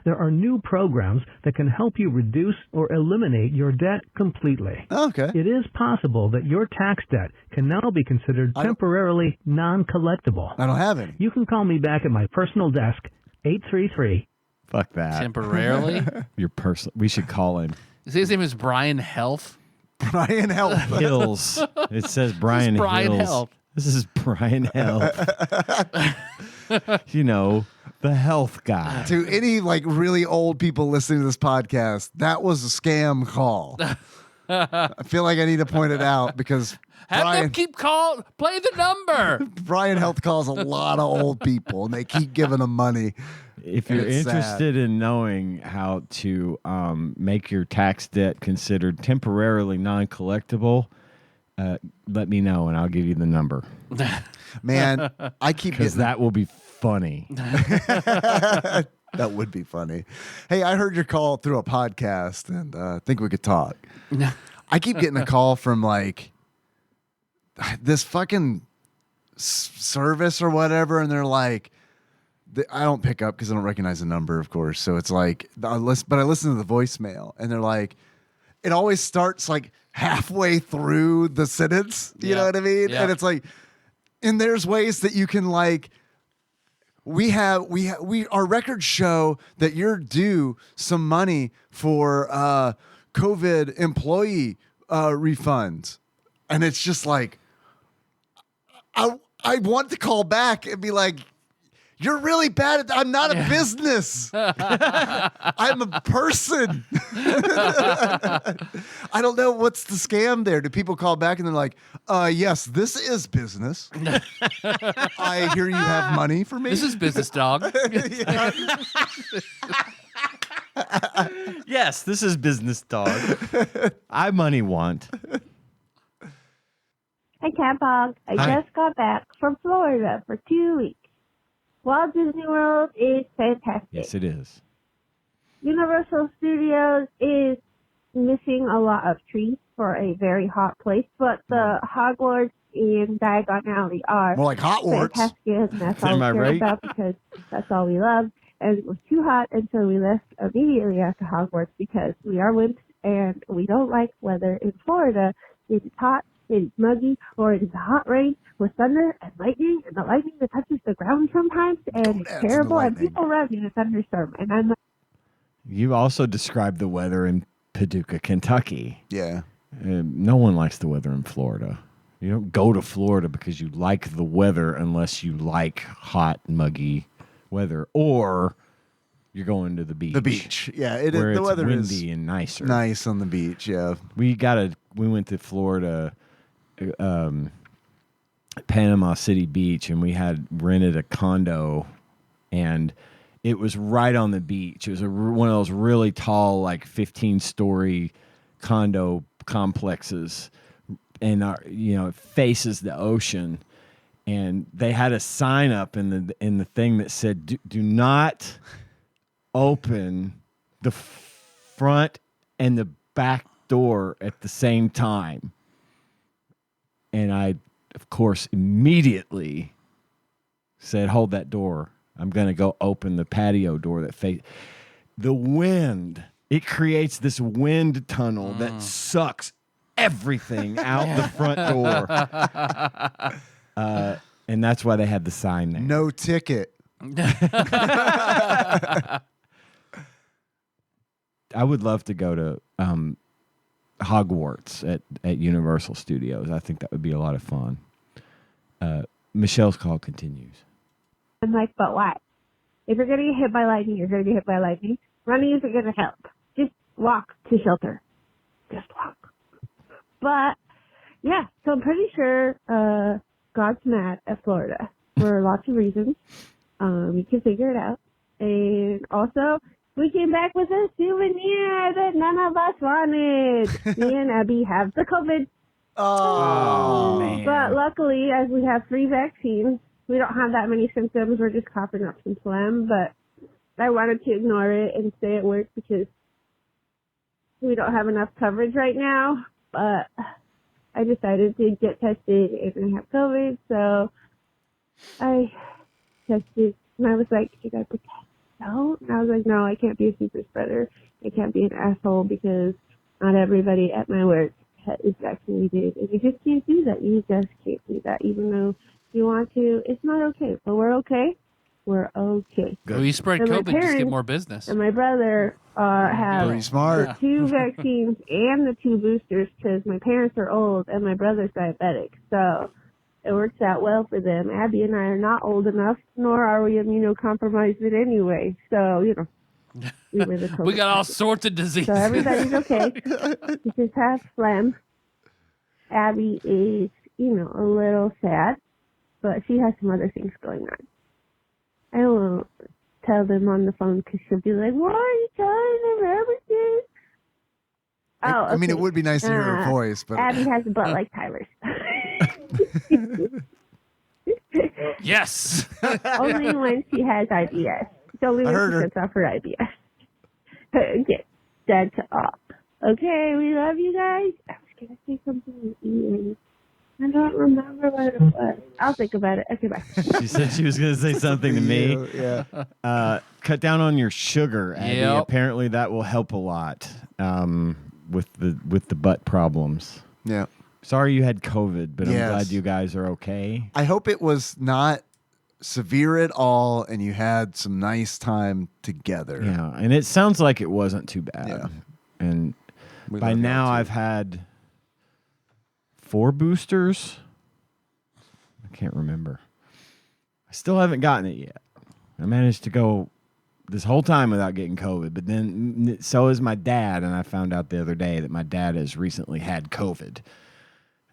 There are new programs that can help you reduce or eliminate your debt completely. Okay. It is possible that your tax debt can now be considered temporarily non-collectible. I don't have any. You can call me back at my personal desk, 833. Fuck that. Temporarily? Your person. We should call him. His name is Brian Health. Brian Health. Hills. It says Brian, Brian Hills. Health. This is Brian Health. You know, the health guy. To any like really old people listening to this podcast, that was a scam call. I feel like I need to point it out because Have them keep play the number. Brian Health calls a lot of old people and they keep giving them money. If you're interested in knowing how to make your tax debt considered temporarily non-collectible, let me know and I'll give you the number. Man, I keep because that will be funny. That would be funny. Hey, I heard your call through a podcast and I think we could talk. I keep getting a call from like this fucking service or whatever, and they're like, I don't pick up because I don't recognize the number, of course. So it's like, but I listen to the voicemail, and they're like, it always starts like halfway through the sentence. You know what I mean? Yeah. And it's like, and there's ways that you can like, our records show that you're due some money for COVID employee refunds, and it's just like, I want to call back and be like, you're really bad at that. I'm not a business. I'm a person. I don't know what's the scam there. Do people call back and they're like, yes, this is business. I hear you have money for me. This is business, dog. Yes, this is business, dog. I money want. Hi, TADPOG. I just got back from Florida for 2 weeks. Walt Disney World is fantastic. Yes, it is. Universal Studios is missing a lot of trees for a very hot place, but the Hogwarts and Diagon Alley are more like Hotwarts. Fantastic, and that's all we Am I care right? about because that's all we love. And it was too hot, and so we left immediately after Hogwarts because we are wimps and we don't like weather in Florida. It is hot, it is muggy, or it is a hot rain with thunder and lightning, and the lightning that touches the ground sometimes, and it's terrible, and people run in a thunderstorm. And I'm like, You also described the weather in Paducah, Kentucky. Yeah. No one likes the weather in Florida. You don't go to Florida because you like the weather unless you like hot, muggy weather, or you're going to the beach. The beach. Yeah, where the it's weather windy is and nicer. nice on the beach, yeah. We went to Florida, Panama City Beach, and we had rented a condo, and it was right on the beach. It was one of those really tall, like 15-story condo complexes, and it faces the ocean. And they had a sign up in the thing that said, "Do not open the front and the back door at the same time." And I, of course, immediately said, "Hold that door. I'm going to go open the patio door that faces the wind." It creates this wind tunnel that sucks everything out the front door. And that's why they had the sign there. No ticket. I would love to go to Hogwarts at Universal Studios. I think that would be a lot of fun. Michelle's call continues. I'm like, but why? If you're going to get hit by lightning, you're going to get hit by lightning. Running isn't going to help. Just walk to shelter. Just walk. But, yeah, so I'm pretty sure God's mad at Florida for lots of reasons. We can figure it out. And also, we came back with a souvenir that none of us wanted. Me and Abby have the COVID. Oh, man. But luckily, as we have 3 vaccines, we don't have that many symptoms. We're just coughing up some phlegm. But I wanted to ignore it and stay at work because we don't have enough coverage right now. But I decided to get tested and I have COVID. So I tested and I was like, you got the test. don't? And I was like, no, I can't be a super spreader. I can't be an asshole because not everybody at my work is vaccinated. And you just can't do that. You just can't do that. Even though you want to, it's not okay. But we're okay. We're okay. Well, you spread And my COVID, just get parents more business. And my brother have Pretty smart. the 2 vaccines and the 2 boosters because my parents are old and my brother's diabetic. So it works out well for them. Abby and I are not old enough, nor are we immunocompromised in any way. So, we were the COVID We got all package. sorts of diseases. So everybody's okay. We just have phlegm. Abby is, a little sad, but she has some other things going on. I won't tell them on the phone because she'll be like, why are you telling them everything? Oh, I mean, it okay. would be nice to hear her voice, but Abby has a butt like Tyler's. Yes. Only when she has IBS. It's only I when heard she her. gets off her IBS. Okay, that's off. Okay, we love you guys. I was going to say something to Ian. I don't remember what it was. I'll think about it. Okay, bye. She said she was going to say something to me. Yeah. Cut down on your sugar, Abby. Yep. Apparently that will help a lot with the butt problems. Yeah. Sorry you had COVID, but Yes. I'm glad you guys are okay. I hope it was not severe at all and you had some nice time together. Yeah, and it sounds like it wasn't too bad. Yeah. And We by love now y'all, too. I've had 4 boosters. I can't remember. I still haven't gotten it yet. I managed to go this whole time without getting COVID, but then so is my dad, and I found out the other day that my dad has recently had COVID.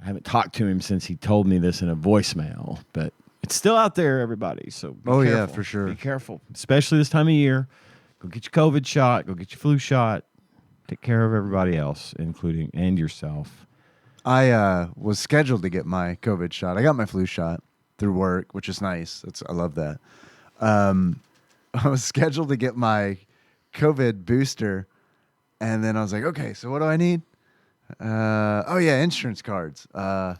I haven't talked to him since he told me this in a voicemail, but it's still out there, everybody. So be Oh, yeah, careful. for sure. Be careful, especially this time of year. Go get your COVID shot. Go get your flu shot. Take care of everybody else, including and yourself. I was scheduled to get my COVID shot. I got my flu shot through work, which is nice. I love that. I was scheduled to get my COVID booster, and then I was like, okay, so what do I need? Oh yeah, insurance cards. Oh,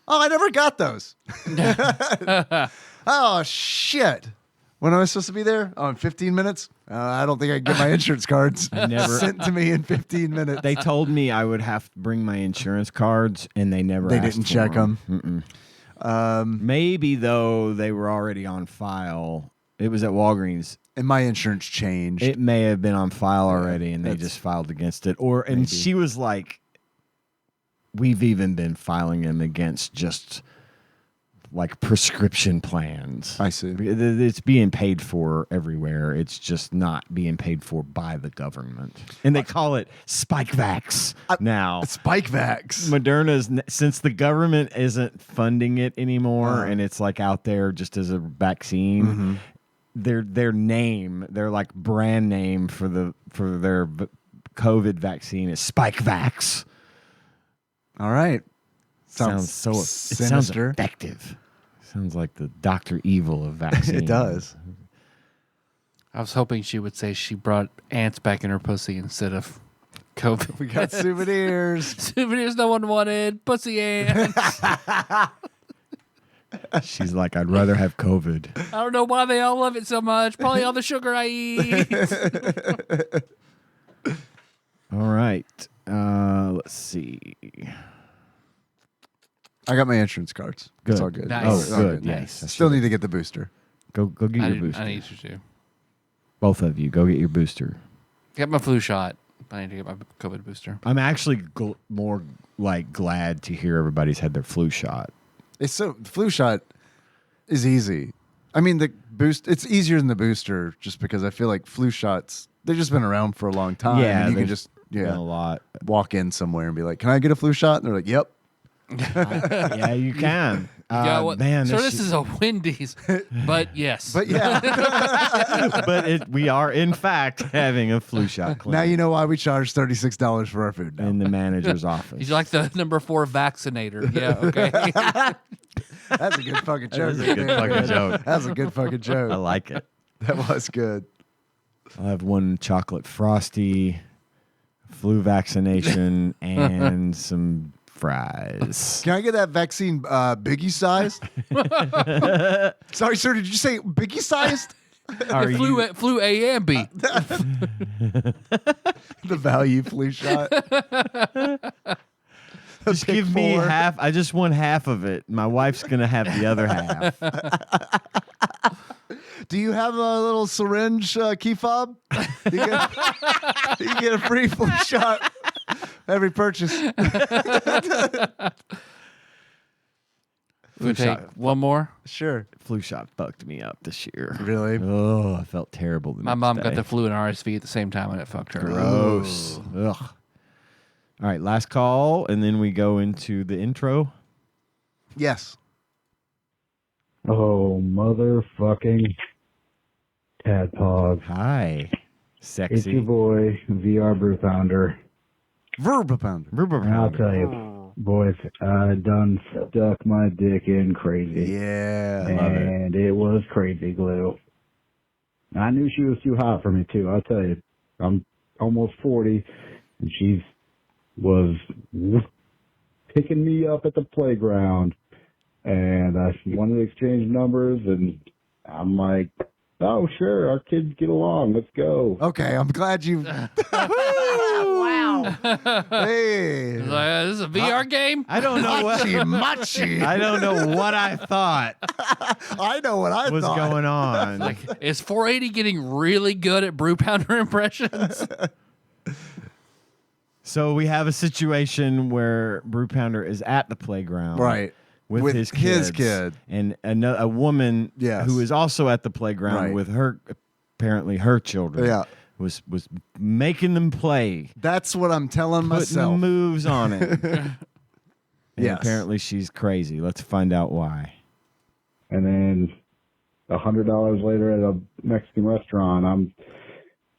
I never got those. Oh shit. When am I supposed to be there? Oh, in 15 minutes? I don't think I can get my insurance cards sent to me in 15 minutes. They told me I would have to bring my insurance cards, and they never. They asked didn't for check them. Maybe though they were already on file. It was at Walgreens. And my insurance changed. It may have been on file already, and they just filed against it. And maybe. she was like, "We've even been filing them against just like prescription plans." I see. It's being paid for everywhere. It's just not being paid for by the government, and they call it Spikevax now. Spikevax. Moderna's, since the government isn't funding it anymore, and it's like out there just as a vaccine. Mm-hmm. Their name, their like brand name for their COVID vaccine is Spikevax. All right. Sounds sinister. effective. Sounds like the Dr. Evil of vaccines. It does. I was hoping she would say she brought ants back in her pussy instead of COVID. We got souvenirs. Souvenirs no one wanted. Pussy ants. She's like, I'd rather have COVID. I don't know why they all love it so much. Probably all the sugar I eat. All right. Let's see. I got my insurance cards. Good. It's all good. Nice. Oh, It's all good. Nice. Yes. Still need to get the booster. Go get your booster. I need you to. Both of you, go get your booster. Get my flu shot. I need to get my COVID booster. I'm actually more like glad to hear everybody's had their flu shot. The flu shot is easy. I mean, the boost. It's easier than the booster, just because I feel like flu shots. They've just been around for a long time. Yeah, and you can they've just been a lot. walk in somewhere and be like, "Can I get a flu shot?" And they're like, "Yep." Yeah, you can. Yeah, well, man, so this is a Wendy's, but yes. But yeah, but we are in fact having a flu shot clinic now you know why we charge $36 for our food. Now. in the manager's office. He's like the number 4 vaccinator. Yeah, okay. That's a good fucking joke. That is a good fucking joke. That's a good fucking I joke. like it. That was good. I'll have one chocolate frosty, flu vaccination, and some fries. Can I get that vaccine biggie sized? Sorry, sir. Did you say biggie sized? Are you? Flu A and B. The value flu shot. Just Pick give me 4. half. I just want half of it. My wife's gonna have the other half. Do you have a little syringe key fob? You get a free flu shot every purchase. We take one more. Sure. Flu shot fucked me up this year. Really? Oh, I felt terrible. My mom got the flu and RSV at the same time, and it fucked her. Gross. Ugh. All right, last call, and then we go into the intro. Yes. Oh, motherfucking Tadpog. Hi, sexy. It's your boy, VR Brew Pounder. Verba pounder. And I'll tell you, boys, I done stuck my dick in crazy. Yeah. And it was crazy glue. I knew she was too hot for me, too. I'll tell you, I'm almost 40, and she was picking me up at the playground. And I wanted to exchange numbers, and I'm like, oh, sure, our kids get along. Let's go. Okay, I'm glad you. Wow. Hey. This is a VR game? I don't know what Machi. I don't know what I thought I know what I was thought. going on. Like, is 480 getting really good at brew pounder impressions? So we have a situation where Brew Pounder is at the playground, Right. with his kids, kid. and a woman Yes. who is also at the playground Right. with her, apparently her children. Yeah. was making them play, That's what I'm telling putting myself. moves on it. And Yes. apparently she's crazy. Let's find out why. And then $100 later at a Mexican restaurant,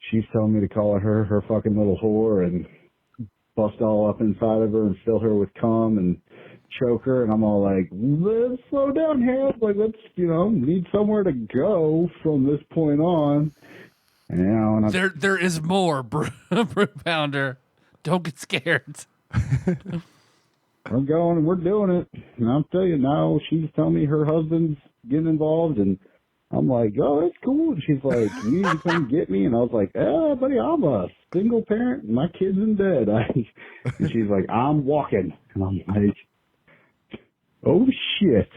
she's telling me to call her fucking little whore and bust all up inside of her and fill her with cum and choke her. And I'm all like, let's slow down here. Like, let's, need somewhere to go from this point on. And There is more, brew pounder. Don't get scared. we're going and we're doing it. And I'll tell you now, she's telling me her husband's getting involved, and I'm like, oh, that's cool. And she's like, you need to come get me. And I was like, buddy, I'm a single parent. And my kid's in bed. And she's like, I'm walking. And I'm like, oh, shit.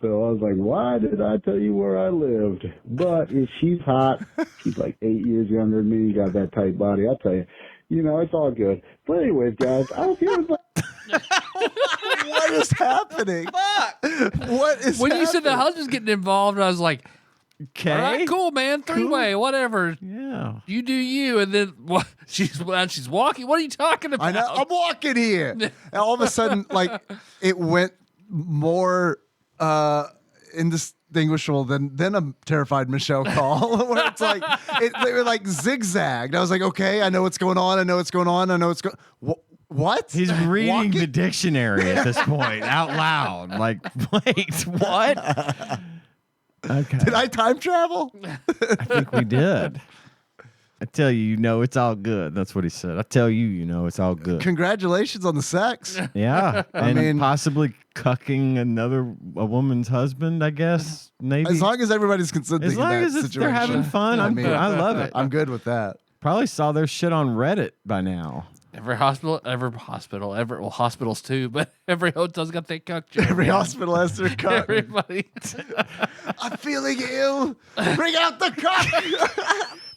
So I was like, why did I tell you where I lived? But if she's hot, she's like 8 years younger than me, got that tight body. I'll tell you, it's all good. But anyways, guys, I was here. What is happening? What is When happening? you said the husband's getting involved, I was like, Okay. all right, cool, man. Three-way, whatever. Yeah. You do you. And then what? She's walking. What are you talking about? I know. I'm walking here. And all of a sudden, like, it went more indistinguishable than a terrified Michelle call, where it's like they were like zigzagged. I was like, okay, I know what's going on. I know what's going on. I know what's going. What? He's reading Walking? the dictionary at this point out loud. Like, wait, what? Okay. Did I time travel? I think we did. I tell you, it's all good. That's what he said. I tell you, it's all good. Congratulations on the sex. Yeah. I And mean- possibly cucking a woman's husband, I guess. Maybe. As long as everybody's consenting As long in that as situation. they're having fun, I love it. I'm good with that. Probably saw their shit on Reddit by now. Hospitals too, but every hotel's got that cuck joke. Every hospital has their cuck. Everybody. I'm feeling ill. Bring out the cuck.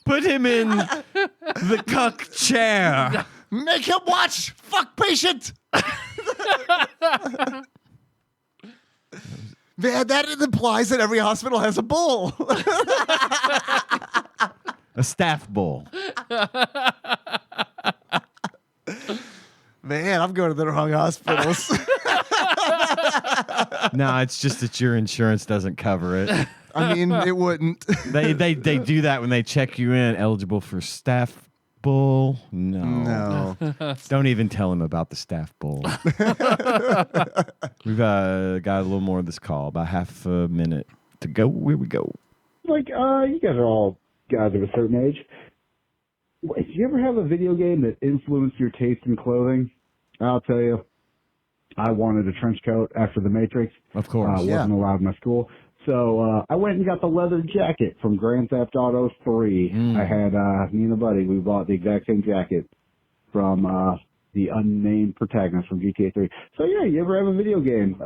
Put him in the cuck chair. Make him watch. Fuck patient. Man, that implies that every hospital has a bull. A staff bull. Man, I'm going to the wrong hospitals. No, it's just that your insurance doesn't cover it. I mean, it wouldn't. They do that when they check you in. Eligible for staff bull? No. Don't even tell him about the staff bull. We've got a little more of this call. About half a minute to go. Here we go. Like, you guys are all guys of a certain age. Did you ever have a video game that influenced your taste in clothing? I'll tell you, I wanted a trench coat after The Matrix. Of course. Wasn't allowed in my school. So I went and got the leather jacket from Grand Theft Auto 3. I had me and a buddy, we bought the exact same jacket from the unnamed protagonist from GTA 3. So yeah, you ever have a video game?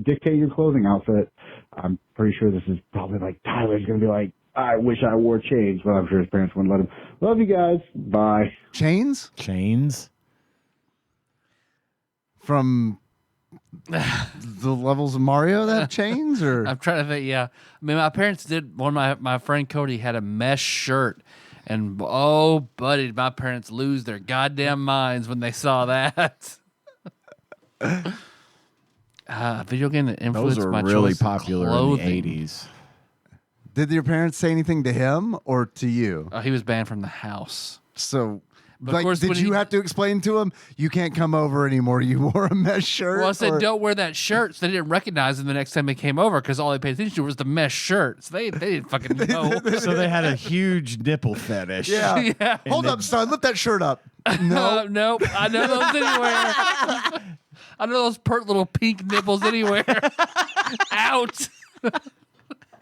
Dictate your clothing outfit. I'm pretty sure this is probably like Tyler's gonna be like, I wish I wore chains, but I'm sure his parents wouldn't let him. Love you guys. Bye. Chains? From the levels of Mario that have chains? Or I'm trying to think, yeah. I mean, my parents did, my friend Cody had a mesh shirt. And, oh, buddy, my parents lose their goddamn minds when they saw that. Video game that influenced Those are my really choice of popular clothing. in the 80s. did your parents say anything to him or to you? He was banned from the house. So, But of like, course, did when you he- have to explain to him, you can't come over anymore? You wore a mesh shirt? Well, I said, or- don't wear that shirt. So they didn't recognize him the next time they came over because all they paid attention to was the mesh shirt. So they didn't fucking know. So they had a huge nipple fetish. Yeah. Yeah. Hold up, son. Lift that shirt up. No. Nope. I know those anywhere. I know those pert little pink nipples anywhere. Out.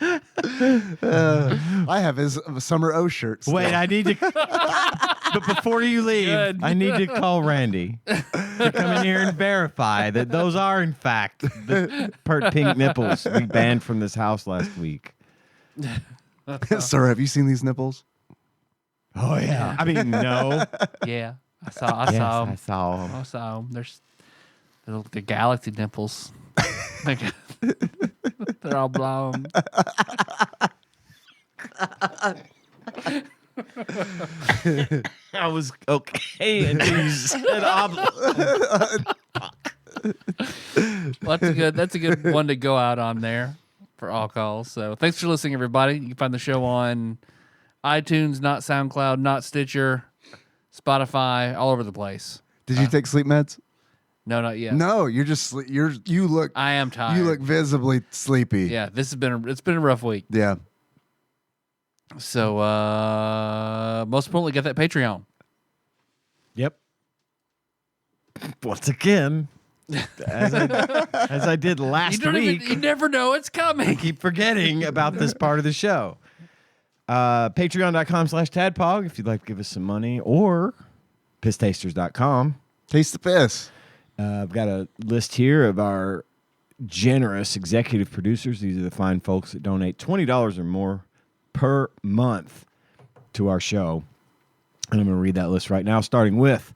I have his summer O shirt. still. Wait, I need to. But before you leave, Good. I need to call Randy to come in here and verify that those are, in fact, the pert pink nipples we banned from this house last week. Sir, have you seen these nipples? Oh, yeah. I mean, no. Yeah. I saw them. I saw them. I saw them. There's the galaxy nipples. They're all blown. I was okay until you said Well, that's a good one to go out on there for all calls. So thanks for listening, everybody. You can find the show on iTunes, not SoundCloud, not Stitcher, Spotify, all over the place. Did you take sleep meds? No, not yet. No, you're just you look I am tired. you look visibly sleepy. Yeah, it's been a rough week. Yeah. So most importantly, get that Patreon. Yep. Once again, as I did last week, You never know it's coming. I keep forgetting about this part of the show. Patreon.com/TADPOG if you'd like to give us some money, or pisstasters.com. Taste the piss. I've got a list here of our generous executive producers. These are the fine folks that donate $20 or more per month to our show. And I'm going to read that list right now, starting with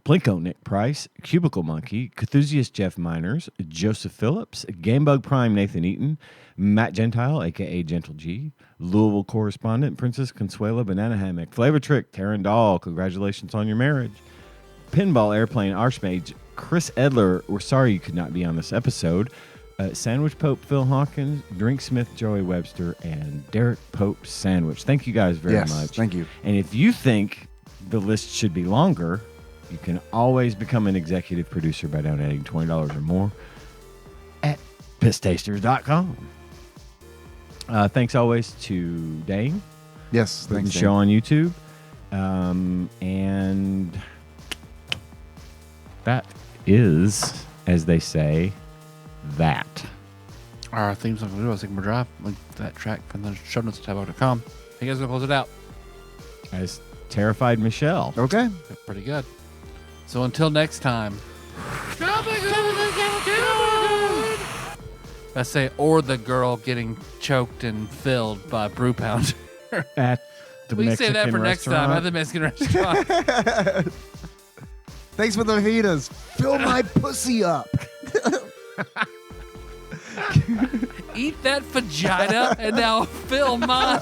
Plinko Nick Price, Cubicle Monkey, Cthusiast Jeff Miners, Joseph Phillips, Gamebug Prime Nathan Eaton, Matt Gentile, a.k.a. Gentle G, Louisville correspondent Princess Consuela Banana Hammock, Flavor Trick, Taryn Dahl, congratulations on your marriage, Pinball Airplane Archmage, Chris Edler, we're sorry you could not be on this episode, Sandwich Pope Phil Hawkins, Drink Smith Joey Webster, and Derek Pope Sandwich. Thank you guys very much. Thank you. And if you think the list should be longer, you can always become an executive producer by donating $20 or more at pisstasters.com. Thanks always to Dane. Yes, Putting thanks. the show on YouTube. And that is, as they say, that. Our theme song for Sigma Drive. Link to that track from the show notes at TADPOG.com. You guys gonna close it out? As Terrified Michelle. Okay. Pretty good. So until next time. I say, or the girl getting choked and filled by Brew Pound. At the We can say that Mexican for next time at the Mexican restaurant. Thanks for the fajitas. Fill my pussy up. Eat that vagina and now fill mine.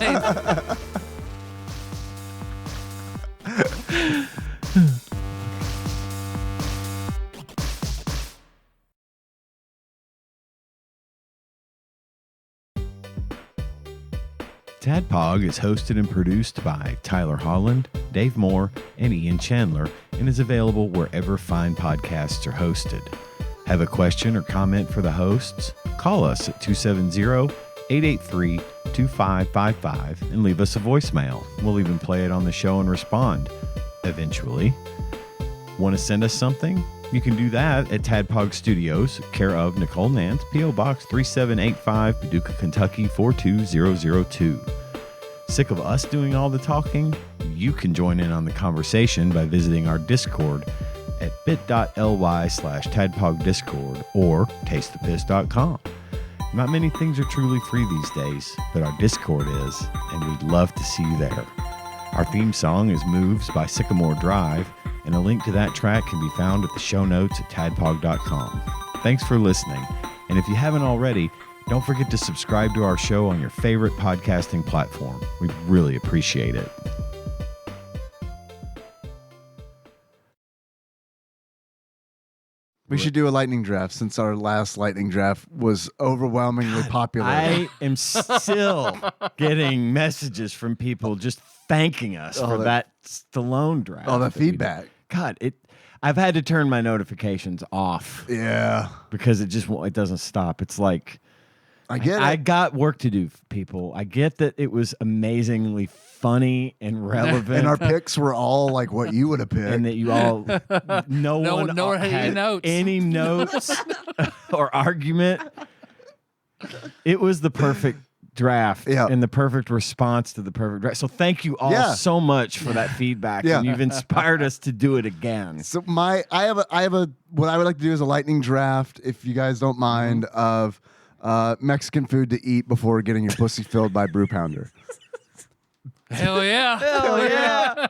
TADPOG is hosted and produced by Tyler Holland, Dave Moore, and Ian Chandler, and is available wherever fine podcasts are hosted. Have a question or comment for the hosts? Call us at 270-883-2555 and leave us a voicemail. We'll even play it on the show and respond eventually. Want to send us something? You can do that at TADPOG Studios, care of Nicole Nance, P.O. Box 3785, Paducah, Kentucky 42002. Sick of us doing all the talking? You can join in on the conversation by visiting our Discord at bit.ly/TADPOG Discord or tastethepiss.com. Not many things are truly free these days, but our Discord is, and we'd love to see you there. Our theme song is Moves by Sycamore Drive, and a link to that track can be found at the show notes at tadpog.com. Thanks for listening, and if you haven't already, don't forget to subscribe to our show on your favorite podcasting platform. We really appreciate it. We should do a lightning draft since our last lightning draft was overwhelmingly popular. I am still getting messages from people just thanking us for that Stallone draft. Oh, the feedback. God, I've had to turn my notifications off. Yeah. Because it doesn't stop. It's like I get it. I got work to do, people. I get that it was amazingly funny and relevant. And our picks were all like what you would have picked. And that you all, no one had any notes or argument. It was the perfect draft and the perfect response to the perfect draft. So thank you all so much for that feedback. And you've inspired us to do it again. So what I would like to do is a lightning draft, if you guys don't mind, of Mexican food to eat before getting your pussy filled by Brew Pounder. Hell yeah. Hell yeah.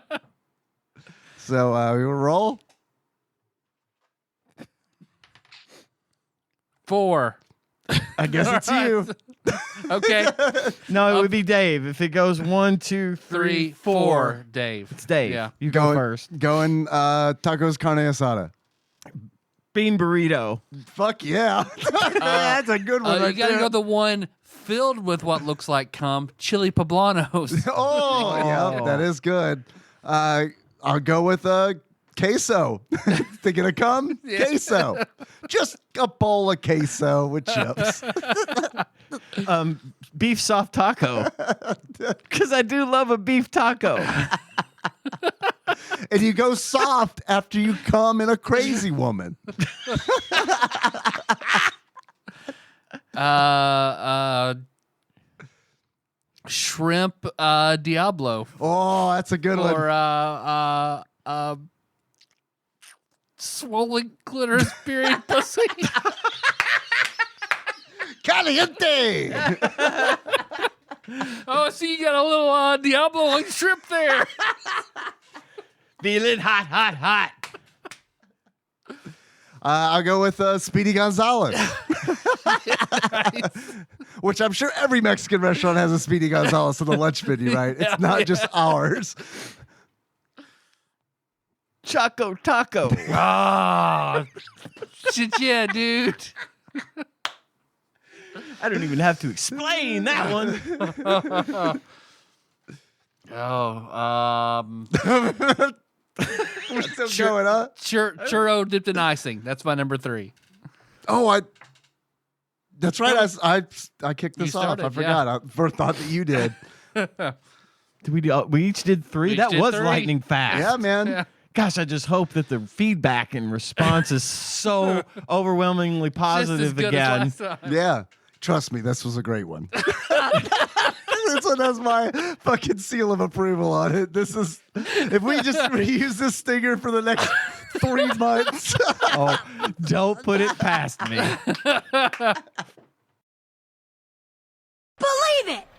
So we will roll. 4. I guess it's you. Okay. No, it would be Dave. If it goes 1, 2, 3, 4. Dave. It's Dave. Yeah. You go first. Going tacos carne asada. Bean burrito. Fuck yeah. That's a good one. You got to go the one filled with what looks like cum, chili poblanos. Oh, yeah, that is good. I'll go with queso. Thinking of cum? Queso. Just a bowl of queso with chips. Beef soft taco. Because I do love a beef taco. And you go soft after you come in a crazy woman. Shrimp Diablo. Oh, that's a good one. Or swollen glitter period pussy. Caliente. Oh, see, you got a little Diablo like shrimp there. Feeling hot, hot, hot. I'll go with Speedy Gonzalez. Which I'm sure every Mexican restaurant has a Speedy Gonzalez in the lunch menu, right? It's not just ours. Choco taco. Ah, shit, yeah, dude. I don't even have to explain that one. We're still going up. Churro dipped in icing. That's my number 3. Oh, that's right. I kicked this off. started, I forgot. I first thought that you did. We each did 3? That was 3. lightning fast. Yeah, man. Yeah. Gosh, I just hope that the feedback and response is so overwhelmingly positive Just as good again. as last time. Yeah. Trust me, this was a great one. This one has my fucking seal of approval on it. This is, if we just reuse this stinger for the next 3 months. Oh, don't put it past me. Believe it!